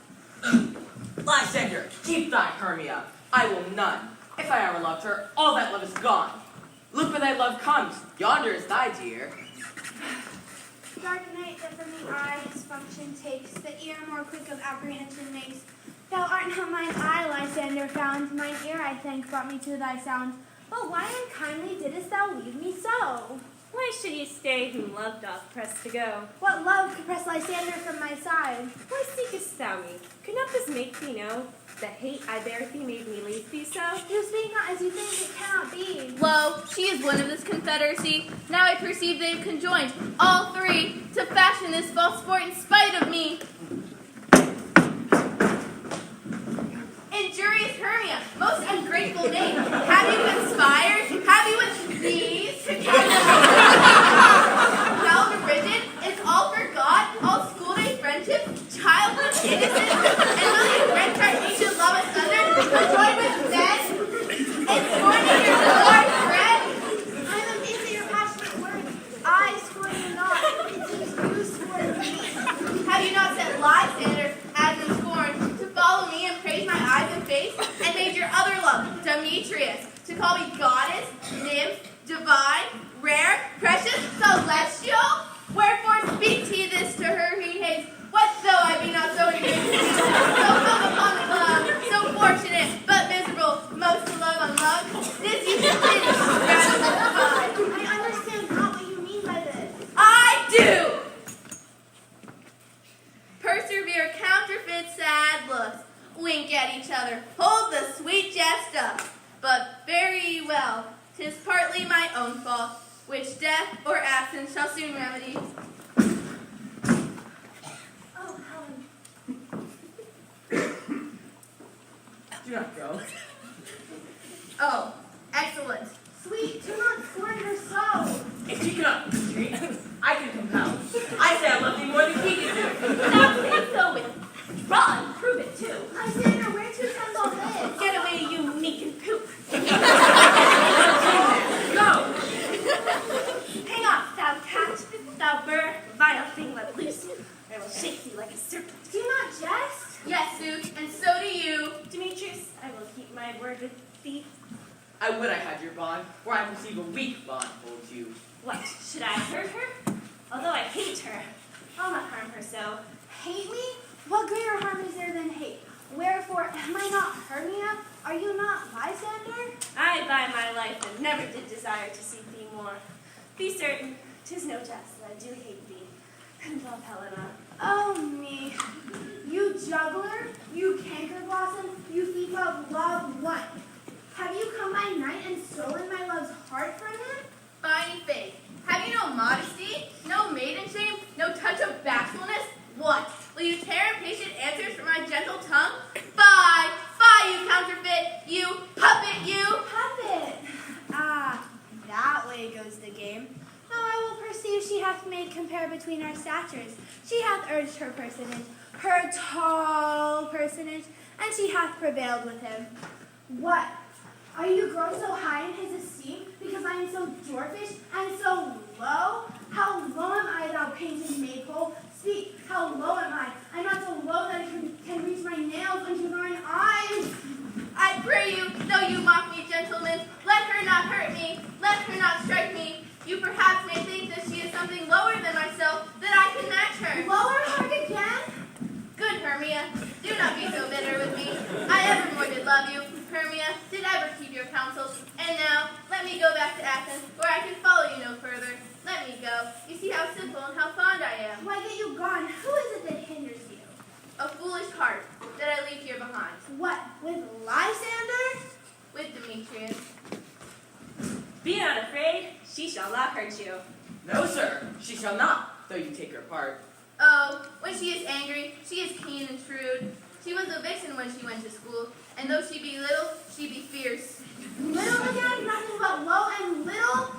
Lysander, keep thy Hermia. I will none. If I ever loved her, all that love is gone. Look where thy love comes. Yonder is thy dear. Dark night that from the eye his function takes, the ear more quick of apprehension makes. Thou art not mine eye, Lysander, found. Mine ear, I think, brought me to thy sound. But why unkindly didst thou leave me so? Why should you stay whom love doth press to go? What love could press Lysander from my side? Why seekest thou me? Could not this make thee know the hate I bear thee made me leave thee so? You speak not as you think, it cannot be. Lo, she is one of this confederacy. Now I perceive they have conjoined, all three, to fashion this false sport in spite of me. Injurious Hermia, most ungrateful name, have you conspired? Have you with these to held rigid? Is all forgot? All school day friendship, childhood innocence, and will you rent our ancient love asunder, to join with men in scorning your Lord's friend? I'm amazed that Demetrius, to call me goddess, nymph, divine, rare, precious, celestial? Wherefore speak to you this to her he hates. What though I be not so engaged, so hung upon the cloud, so fortunate, but miserable, most to love unloved? This you should pity, rather than divide. I understand not what you mean by this. I do! Persevere, counterfeit sad looks, wink at each other, hold the sweet jest up. But very well, 'tis partly my own fault, which death or absence shall soon remedy. Oh, Helen. Do not go. Oh, excellent. Sweet, do not scorn her so. If you cannot retreat, I can compel. I say I love thee more than he can do. Now say so with draw and prove it too. Lysander, where to send all this? Get away, you nincompoop. Go! Hang off, thou cat, thou burr, vile thing let loose. I will shake thee like a serpent. Do not jest. Yes, Suit, and so do you. Demetrius, I will keep my word with thee. I would I had your bond, for I perceive a weak bond holds you. What, should I hurt her? Although I hate her, I'll not harm her so. Hate me? What greater harm is there than hate? Wherefore, am I not Hermia? Are you not Lysander? I, by my life, and never did desire to see thee more. Be certain, 'tis no jest that I do hate thee, and love Helena. Oh me. You juggler, you canker blossom, you thief of love, what? Have you come by night and stolen my love's heart from him? Fine faith. Have you no modesty? No maiden shame? No touch of bashfulness? What? Will you tear impatient answers from my gentle tongue? Fie! Fie, you counterfeit! You puppet, you! Puppet. Ah, that way goes the game. Now I will perceive she hath made compare between our statures. She hath urged her personage, her tall personage, and she hath prevailed with him. What? Are you grown so high in his esteem because I am so dwarfish and so low? How low am I, thou painted maypole? Speak, how low am I? I'm not so low that I can reach my nails into thine eyes. I pray you, though you mock me, gentlemen, let her not hurt me, let her not strike me. You perhaps may think that she is something lower than myself, that I can match her. Lower her again? Good Hermia, do not be so bitter with me. I evermore did love you. Hermia, did ever keep your counsels. And now, let me go back to Athens, where I can follow you no further. Let me go. You see how simple and how fond I am. Why get you gone? Who is it that hinders you? A foolish heart that I leave here behind. What, with Lysander? With Demetrius. Be not afraid, she shall not hurt you. No, sir, she shall not, though you take her part. Oh, when she is angry, she is keen and shrewd. She was a vixen when she went to school, and though she be little, she be fierce. Little again, nothing but low and little?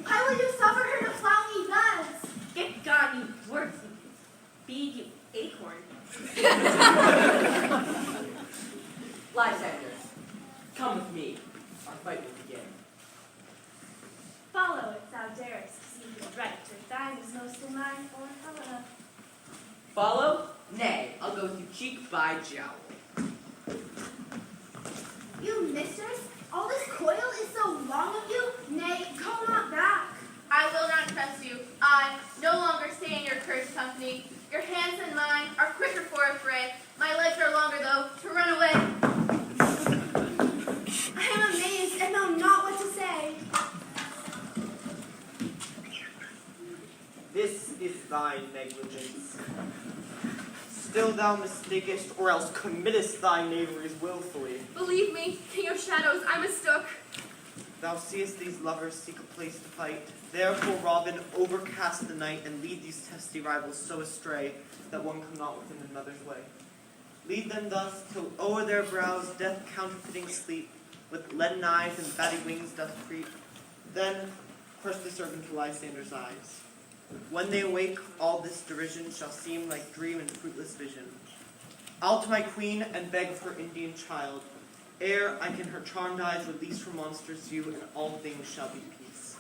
Why would you suffer her to flout me thus? Get gone, you dwarf, you bead, you acorn. Lysander, come with me. Our fight will begin. Follow if thou darest, see who's right, or thine is most in mine, or Helena. Follow? Nay, I'll go with you cheek by jowl. You mistress, all this coil is so long of you, nay, go not back. I will not trust you. I no longer stay in your cursed company. Your hands and mine are quicker for a fray. My legs are longer, though, to run away. I am amazed and know not what to say. This is thy negligence. Still thou mistakest, or else committest thy knaveries willfully. Believe me, King of Shadows, I mistook. Thou seest these lovers seek a place to fight. Therefore, Robin, overcast the night and lead these testy rivals so astray that one come not within another's way. Lead them thus till o'er their brows death counterfeiting sleep, with leaden eyes and batty wings doth creep. Then crush the serpent to Lysander's eyes. When they awake, all this derision shall seem like dream and fruitless vision. I'll to my queen and beg of her Indian child, ere I can her charmed eyes release from monstrous view, and all things shall be peace.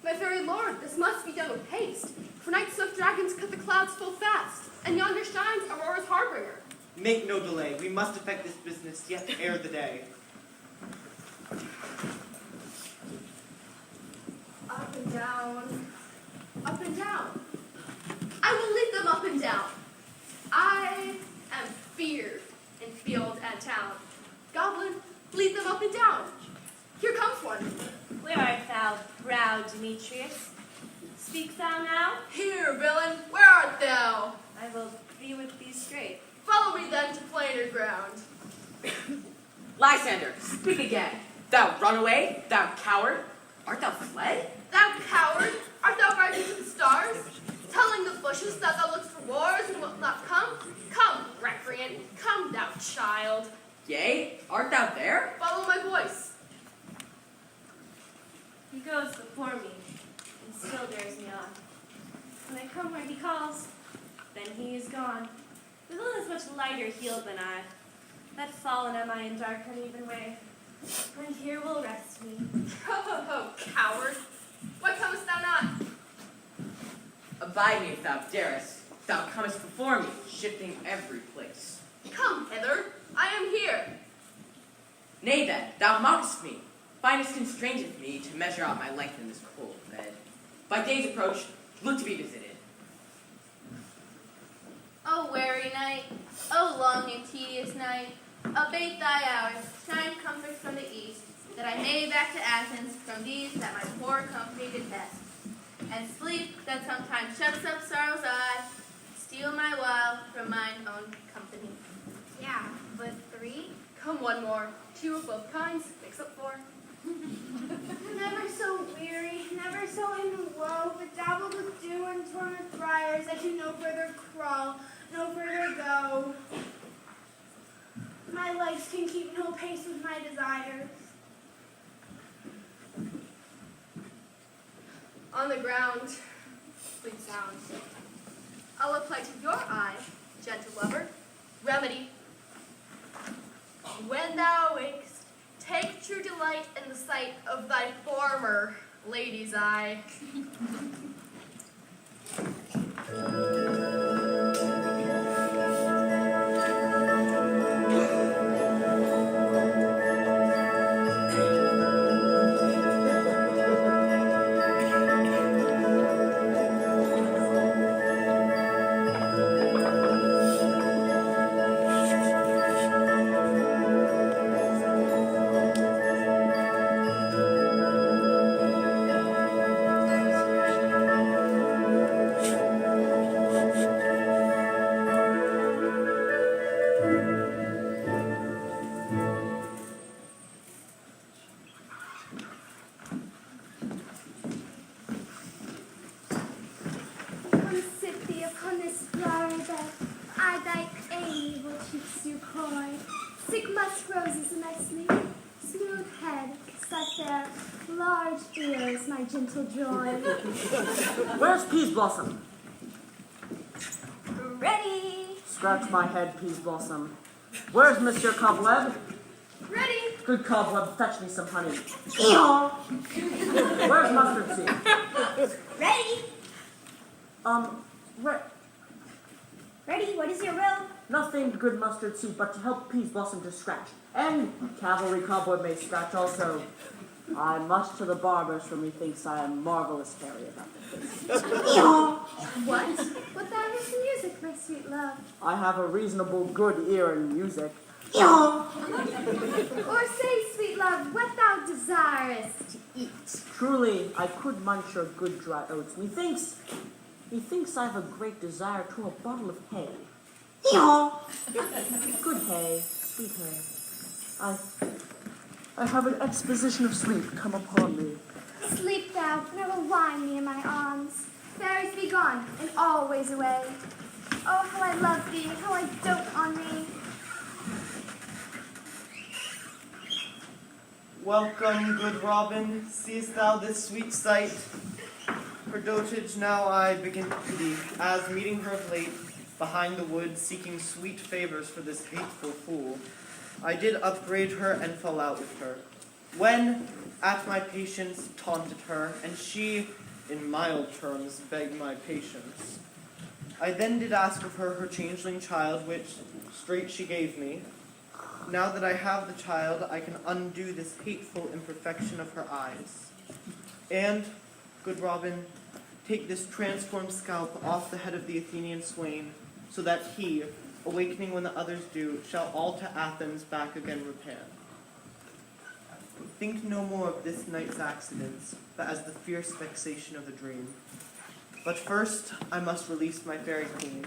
My very lord, this must be done with haste, for night swift dragons cut the clouds full fast, and yonder shines Aurora's harbinger. Make no delay, we must effect this business yet ere the day. one. Where art thou, proud Demetrius? Speak thou now? Here, villain, where art thou? I will be with thee straight. Follow me then to plainer ground. Lysander, speak again. Thou runaway, thou coward, art thou fled? Thou coward, art thou rising to the stars? Telling the bushes that thou lookst for wars and wilt not come? Come, recreant, come, thou child. Yea, art thou there? Follow my voice. He goes before me, and still bears me on. When I come where he calls, then he is gone. With all is much lighter heeled than I, that fallen am I in dark uneven way, and here will rest me. Ho, ho, ho, coward. Why comest thou not? Abide me if thou darest. Thou comest before me, shifting every place. Come hither. I am here. Nay then, thou mockest me. Finest constraineth me to measure out my length in this cold bed. By day's approach, look to be visited. O weary night, O long and tedious night, abate thy hours, shine comfort from the east, that I may back to Athens from these that my poor company detest. And sleep that sometimes shuts up sorrow's eye, steal my while from mine own company. Yeah, but 3? Come one more. 2 of both kinds makes up 4. Never so weary, never so in woe, bedabbled with dew and torn with briars, I can no further crawl, no further go. My legs can keep no pace with my desires. On the ground, sweet sound. I'll apply to your eye, gentle lover, remedy. When thou wakest, take true delight in the sight of thy former lady's eye. Come sit thee upon this flower bed, I thy amiable cheeks do coy. Sick musk roses in thy sleep, smooth head, thy fair, large ears, my gentle joy. Where's Peas Blossom? Ready? Scratch my head, Peas Blossom. Where's Monsieur Cobweb? Ready? Good Cobweb, fetch me some honey. Eeyaw! Where's Mustard Seed? Ready? Ready, what is your will? Nothing, good Mustard Seed, but to help Peas Blossom to scratch. And Cavalry Cobweb may scratch also. I must to the barber's, for methinks I am marvelous hairy about the face. What? What thou is music, my sweet love? I have a reasonable good ear in music. Or say, sweet love, what thou desirest to eat. Truly, I could munch your good dry oats. Methinks I have a great desire to a bottle of hay. Good hay, sweet hay. I have an exposition of sleep come upon me. Sleep thou, and I will wind thee in my arms. Fairies be gone, and all ways away. Oh, how I love thee, how I dote on thee. Welcome, good Robin, seest thou this sweet sight? Her dotage now I begin to pity, as meeting her of late, behind the wood, seeking sweet favors for this hateful fool, I did upbraid her and fell out with her. When, at my patience, taunted her, and she, in mild terms, begged my patience. I then did ask of her changeling child, which straight she gave me. Now that I have the child, I can undo this hateful imperfection of her eyes. And, good Robin, take this transformed scalp off the head of the Athenian swain, so that he, awakening when the others do, shall all to Athens back again repair. think no more of this night's accidents, but as the fierce vexation of the dream. But first, I must release my fairy queen.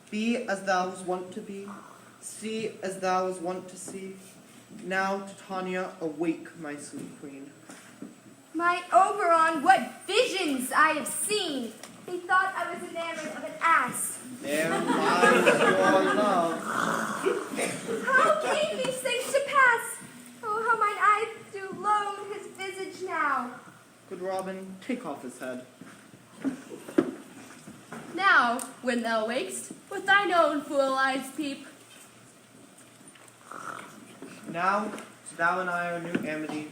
Be as thou was wont to be, see as thou was wont to see. Now, Titania, awake, my sweet queen. My Oberon, what visions I have seen! Methought I was enamored of an ass. There lies your love. How came these things to pass? Oh, how mine eyes do loathe his visage now. Good Robin, take off his head. Now, when thou wakest, with thine own fool eyes peep. Now, thou and I are new amity,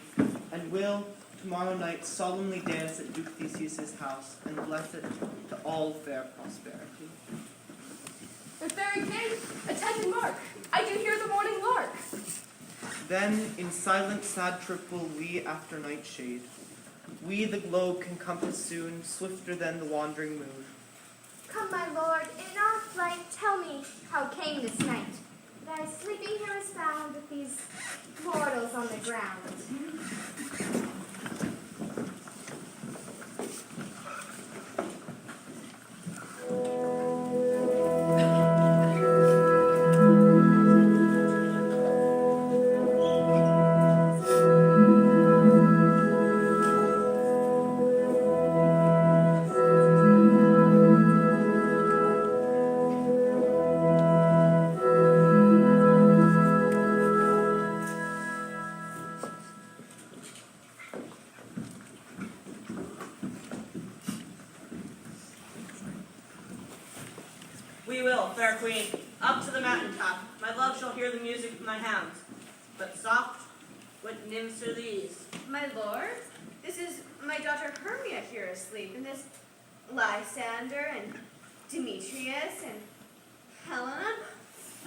and will tomorrow night solemnly dance at Duke Theseus's house, and bless it to all fair prosperity. The fairy king, attend and mark. I do hear the morning lark. Then, in silent sad trip will we after night shade. We the globe can compass soon, swifter than the wandering moon. Come, my lord, in our flight, tell me how came this night that I sleeping here was found with these mortals on the ground. We will, fair queen, up to the mountain top. My love shall hear the music of my hounds. But soft, what nymphs are these? My lord, this is my daughter Hermia here asleep, and this Lysander and Demetrius and Helena.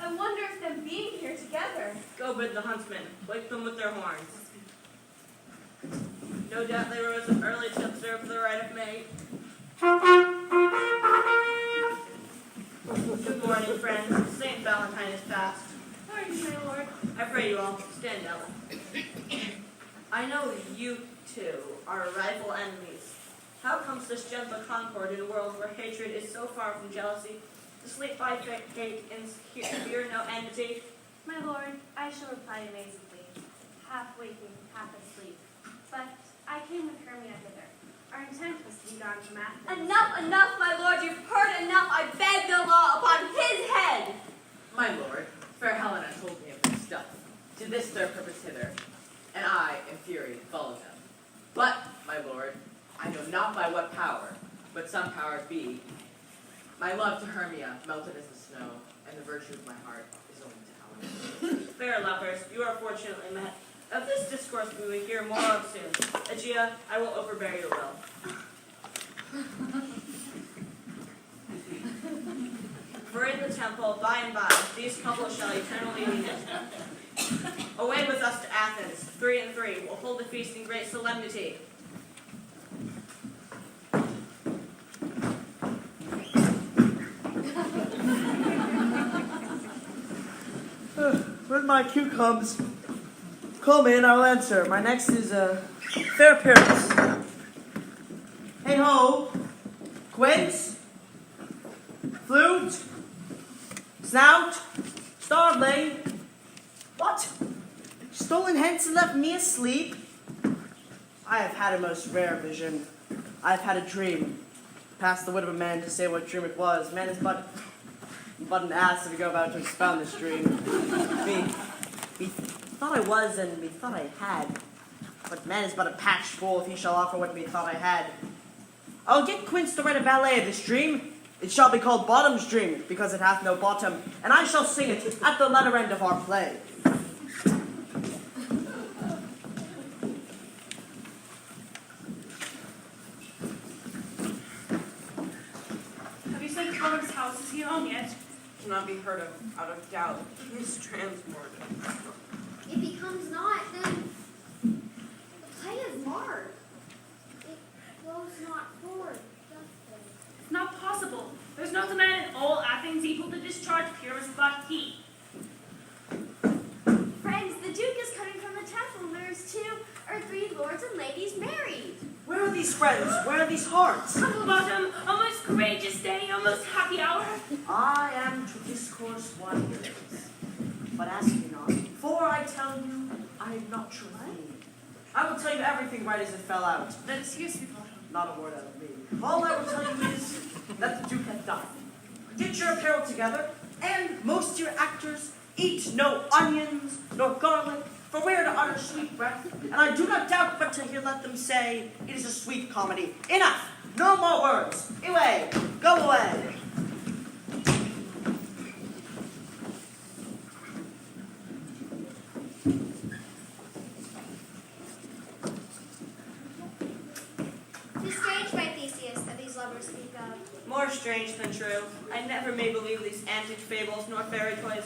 I wonder if them being here together. Go bid the huntsmen, wake them with their horns. No doubt they rose up early to observe the rite of May. Good morning, friends. St. Valentine is past. Pardon, my lord. I pray you all, stand up. I know you two are rival enemies. How comes this gentle concord in a world where hatred is so far from jealousy, to sleep by fate and fear no enmity? My lord, I shall reply amazingly, half waking, half asleep. But I came with Hermia hither. Our intent was to be gone from Athens. Enough, my lord, you've heard enough. I beg the law upon his head. My lord, fair Helena told me of their stuff. To this their purpose hither, and I, in fury, followed them. But, my lord, I know not by what power, but some power be. My love to Hermia melted as the snow, and the virtue of my heart is only to Helena. Fair lovers, you are fortunately met. Of this discourse we will hear more of soon. Aegea, I will overbear your will. For in the temple, by and by, these couples shall eternally be knit. Away with us to Athens, 3 and 3. We'll hold a feast in great solemnity. When my cue comes, call me and I will answer. My next is fair appearance. Hey ho, quince, flute, snout, starveling. What? Stolen hence and left me asleep? I have had a most rare vision. I have had a dream. Past the wit of a man to say what dream it was. Man is but an ass if you go about to expound this dream. Me thought I was and me thought I had. But man is but a patched fool if he shall offer what me thought I had. I'll get Quince to write a ballet of this dream. It shall be called Bottom's Dream, because it hath no bottom, and I shall sing it at the latter end of our play. Have you sent Bottom's house? Is he home yet? Cannot be heard of out of doubt. He is transported. If he comes not, then the play is marred. It goes not forward, does it? It's not possible. There's not a man in all Athens able to discharge Pyrrhus but he. Friends, the Duke is coming from the temple. There's two lords and ladies married. Where are these friends? Where are these hearts? Humble bottom, almost courageous day, almost happy hour. I am to discourse wonders. But ask me not, for I tell you, I am not your theme. I will tell you everything right as it fell out. Let us hear, sweet bottom. Not a word out of me. All I will tell you is that the Duke hath died. Get your apparel together, and most of your actors eat no onions nor garlic, for where to utter sweet breath. And I do not doubt but to hear let them say it is a sweet comedy. Enough! No more words. Away! Go away! Tis strange, my Theseus, that these lovers speak of. More strange than true. I never may believe these antic fables nor fairy toys.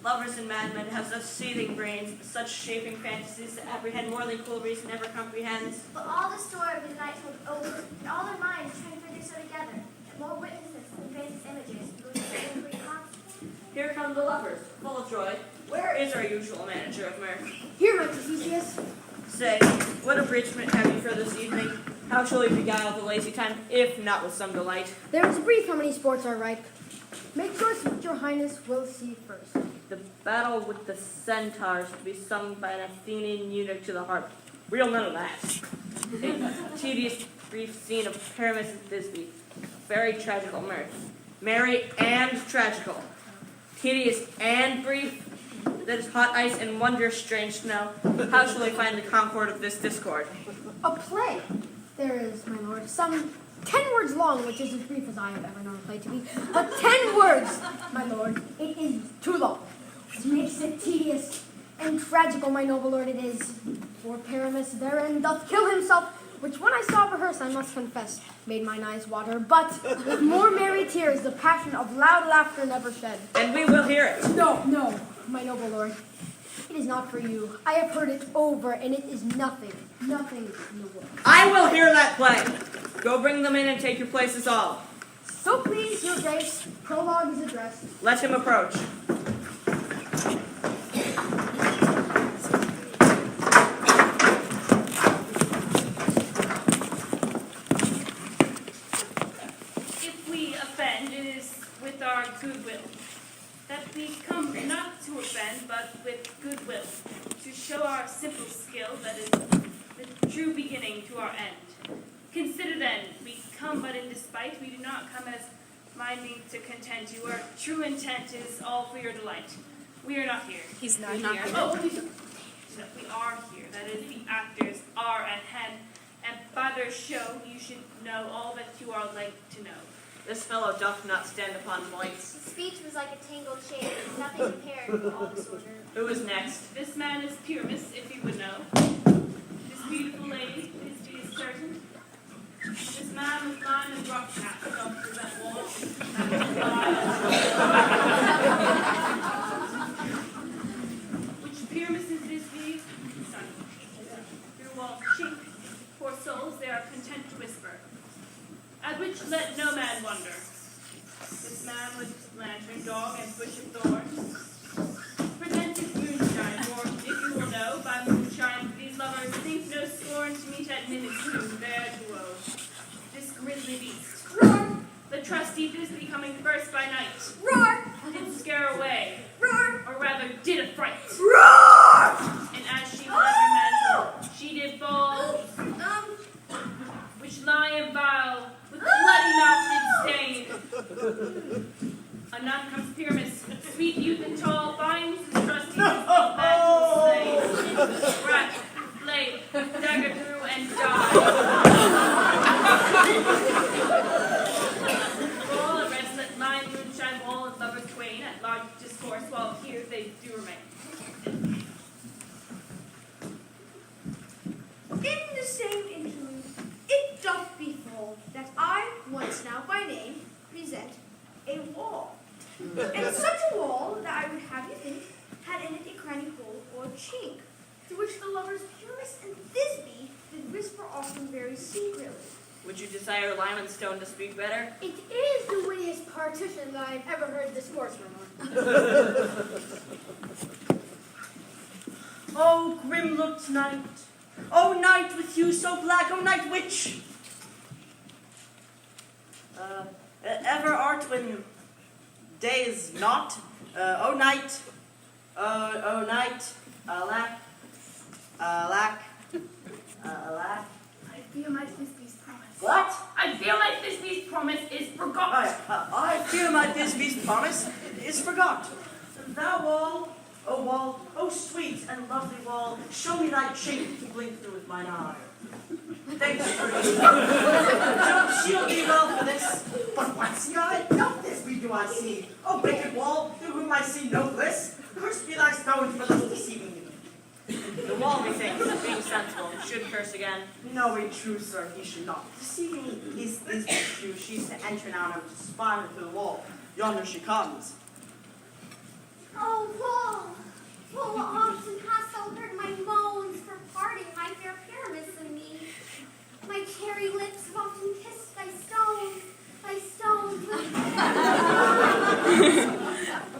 Lovers and madmen have such seething brains, such shaping fantasies to apprehend more than cool reason ever comprehends. But all the story of the night told over, and all their minds trying to figure so together, and more witnesses than faces images, and the same great concept. Here come the lovers, full of joy. Where is our usual manager of mirth? Here, my Theseus. Say, what abridgment have you for this evening? How shall we beguile the lazy time, if not with some delight? There is a brief how many sports are ripe. Make choice what your highness will see first. The battle with the centaurs to be sung by an Athenian eunuch to the harp. Real none of that. A tedious, brief scene of Pyramus and Thisbe. Very tragical mirth. Merry and tragical. Tedious and brief. That is hot ice and wondrous strange snow. How shall we find the concord of this discord? A play. There is, my lord, some 10 words long, which is as brief as I have ever known a play to be. But 10 words, my lord, it is too long. Which makes it tedious and tragical, my noble lord, it is. For Pyramus therein doth kill himself, which when I saw rehearsed, I must confess, made mine eyes water. But with more merry tears, the passion of loud laughter never shed. And we will hear it. No, no, my noble lord. It is not for you. I have heard it over, and it is nothing in the world. I will hear that play. Go bring them in and take your places all. So please, your grace, prologue is addressed. Let him approach. If we offend, it is with our goodwill. That we come not to offend, but with goodwill, to show our simple skill that is the true beginning to our end. Consider then, we come but in despite, we do not come as minding to content you. Our true intent is all for your delight. We are not here. He's not We here. Oh, we are here. That is, the actors are at hand, and by their show you should know all that you are like to know. This fellow doth not stand upon points. His speech was like a tangled chain, nothing compared with all disorder. Who is next? This man is Pyramus, if you would know. This beautiful lady, Thisbe is certain. This man with line and rock hat doth present walls. Which Pyramus is Thisbe's son. Through walls chink, poor souls, they are content to whisper. At which let no man wonder. This man with lantern, dog, and bush of thorns presents his moonshine, for if you will know, by moonshine these lovers think no scorn to meet at minutes soon there to woe. This grisly beast, Roar! the trusty Thisbe coming first by night, Roar! did scare away, Roar! or rather did affright. Roar! And as she fled her mantle, she did fall, which lie and vile, with bloody mouth did stain. Anon comes Pyramus, sweet youth and tall, finds his trusty battle slain. Rack, blade, dagger through, and died. Roll and rest, let line, moonshine, wall, and lovers twain at large discourse, while here they do remain. In the same interlude, it doth befall that I, once now by name, present a wall. And such a wall that I would have you think had in it a cranny hole or chink, through which the lovers Pyramus and Thisbe did whisper often very secretly. Would you desire Lyman Stone to speak better? It is the wittiest partition that I have ever heard discourse from. Oh, grim-looked night, O night with you so black, O night witch! Ever art when day is not, O night, O night, alack, alack, alack. I fear my Thisbe's promise. What? I fear my Thisbe's promise is forgot. I fear my Thisbe's promise is forgot. Thou wall, O wall, O sweet and lovely wall, show me thy chink to blink through with mine eye. Thanks for she'll be well for this. But what see I? No Thisbe do I see. O wicked wall, through whom I see no bliss. Cursed be thy stones for thus deceiving me. The wall, methinks, being sensible, should curse again. No, in truth, sir, he should not. Deceiving is the true. She's to enter now and to spy her through the wall. Yonder she comes. Oh, wall! Full often hast thou heard my moans for parting, my fair Pyramus and me. My cherry lips have often kissed thy stones,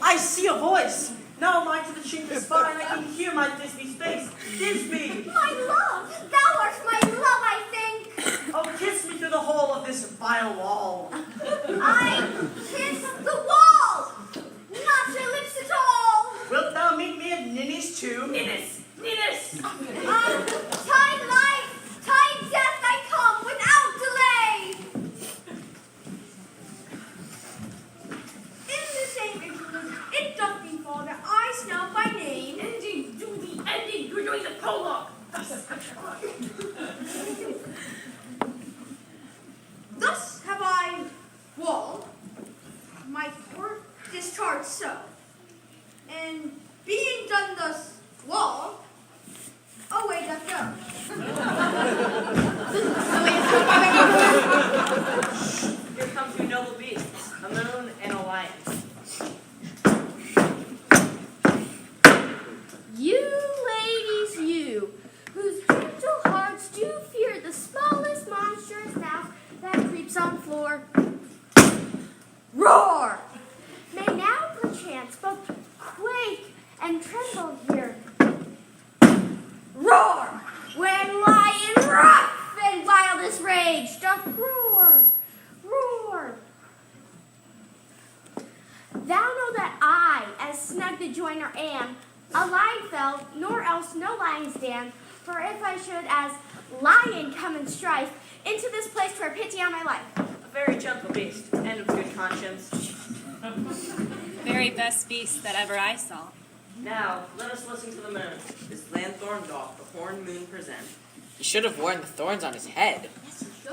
I see a voice. Now am I to the chink to spy, and I can hear my Thisbe's face. Thisbe! My love! Thou art my love, I think! Oh, kiss me through the hole of this vile wall. I kiss the wall! Not your lips at all! Wilt thou meet me at Ninny's too? Ninnis! Ninnis! Time life, time death, I come without delay! In the same interlude, it doth befall that I smell by name. Ending, do the ending, you're doing the prologue. Thus have I, wall, my court discharged so. And being done thus, wall, away doth go. Here come two noble beasts, a moon and a lion. You ladies, you, whose gentle hearts do fear the smallest monstrous mouse that creeps on floor, roar! May now perchance both quake and tremble here. Roar! When lion rough and wildest rage doth roar, roar! Thou know that I, as Snug the joiner am, a lion fell, nor else no lion's dan, for if I should as lion come in strife into this place for pity on my life. A very gentle beast, and of good conscience. Very best beast that ever I saw. Now, let us listen to the moon. This lanthorn doth the horned moon present. He should have worn the thorns on his head.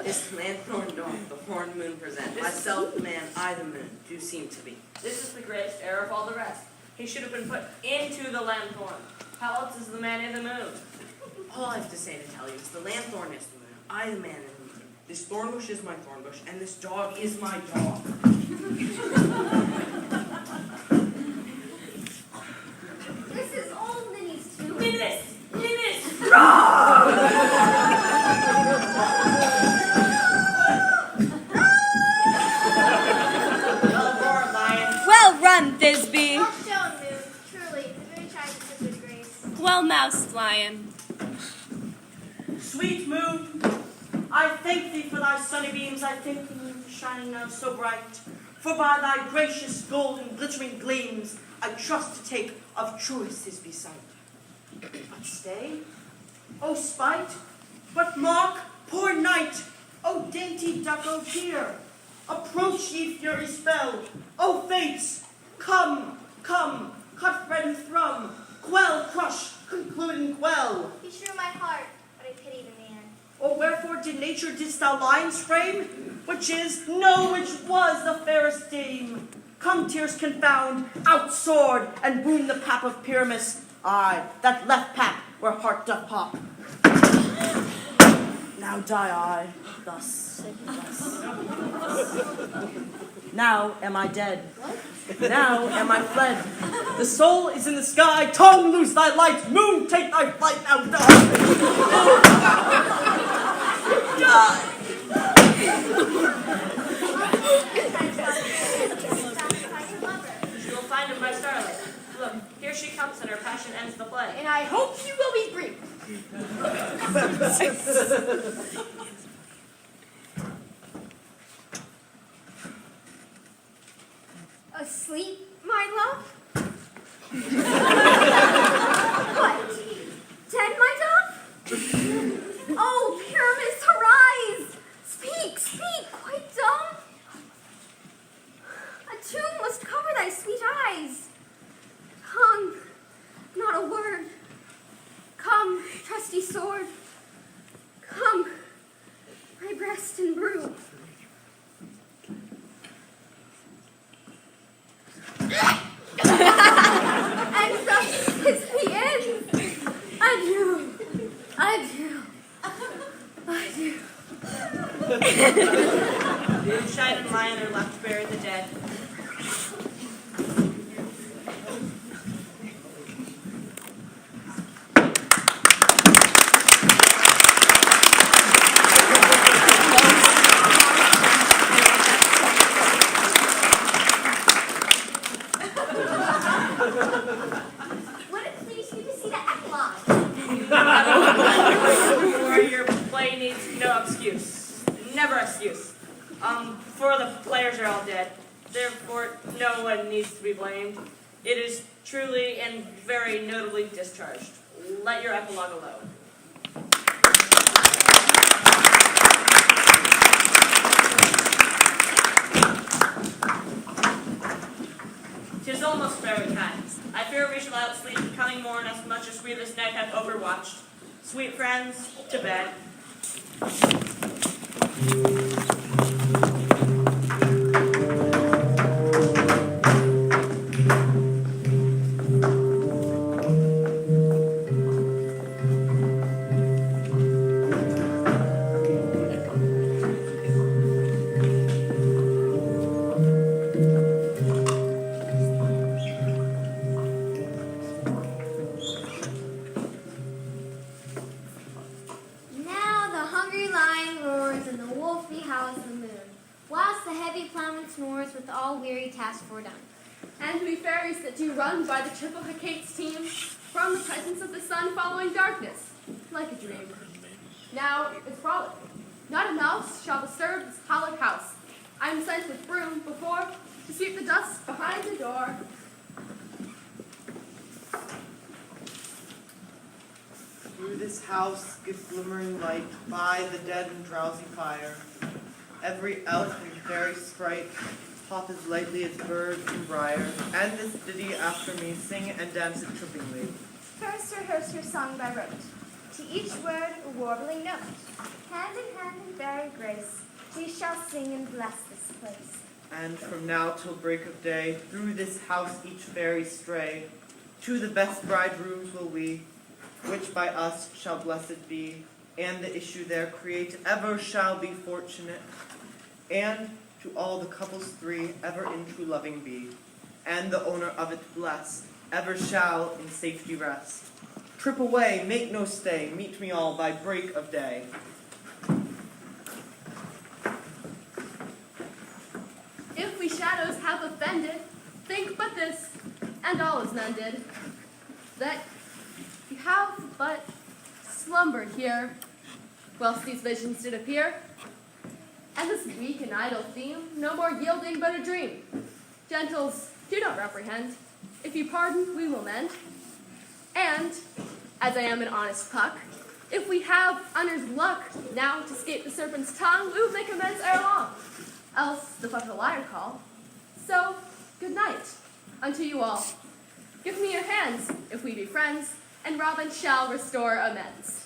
This lanthorn doth the horned moon present. Myself the man, I the moon, do seem to be. This is the greatest error of all the rest. He should have been put into the lanthorn. How else is the man in the moon? All I have to say to tell you is the lanthorn is the moon, I the man in the moon. This thorn bush is my thorn bush, and this dog is my dog. This is old Ninny's too. Ninnis! Ninnis! Well roared, lion. Well run, Thisbe! Well shown, Moon. Truly, the moon shines with good grace. Well moused, lion. Sweet moon, I thank thee for thy sunny beams. I thank thee for shining now so bright. For by thy gracious golden glittering gleams, I trust to take of truest Thisbe sight. But stay, O spite, but mark, poor knight, O dainty duck, O dear, approach ye fury's spell. O fates, come, come, cut thread and thrum, quell, crush, conclude and quell. He shrew my heart, but I pity the man. Or wherefore did nature didst thou lions frame? Which is, no, which was the fairest dame. Come tears confound, out sword, and wound the pap of Pyramus. Aye, that left pap where heart doth pop. Now die I, thus, thus. Now am I dead. Now am I fled. The soul is in the sky. Tongue, lose thy light. Moon, take thy flight. Now die. Die. You'll find him by starlight. Look, here she comes and her passion ends the play. And I hope she will be brief. Asleep, my love? What? Dead, my dove? Oh, Pyramus, arise! Speak, speak, quite dumb? A tomb must cover thy sweet eyes. Tongue, not a word. Come, trusty sword. Come, my breast and brew. And thus is the end. Adieu. Adieu. Adieu. The moonshine and lion are left to bury the dead. Would it please you to see the epilogue? For your play needs no excuse. Never excuse. For the players are all dead. Therefore, no one needs to be blamed. It is truly and very notably discharged. Let your epilogue alone. Tis almost fairy time. I fear we shall outsleep the coming morn as much as we this night have overwatched. Sweet friends, to bed. Now the hungry lion roars and the wolf behowls the moon, whilst the heavy plowman snores with all weary task foredone. And we fairies that do run by the triple Hecate's team, from the presence of the sun following darkness, like a dream. Now it's frolic. Not a mouse shall disturb this hallowed house. I am sent with broom before to sweep the dust behind the door. Through this house give glimmering light by the dead and drowsy fire. Every elf and fairy sprite hop as lightly as bird and briar, and this ditty after me sing and dance it trippingly. First rehearse your song by rote, to each word a warbling note. Hand in hand in fairy grace, we shall sing and bless this place. And from now till break of day, through this house each fairy stray. To the best bridegrooms will we, which by us shall blessed be, and the issue there create ever shall be fortunate. And to all the couples three ever in true loving be, and the owner of it blessed, ever shall in safety rest. Trip away, make no stay, meet me all by break of day. If we shadows have offended, think but this, and all is mended, that you have but slumbered here, whilst these visions did appear, and this weak and idle theme no more yielding but a dream. Gentles, do not reprehend. If you pardon, we will mend. And, as I am an honest puck, if we have unearned luck now to escape the serpent's tongue, we will make amends ere long. Else the fuck a liar call. So, good night unto you all. Give me your hands, if we be friends, and Robin shall restore amends.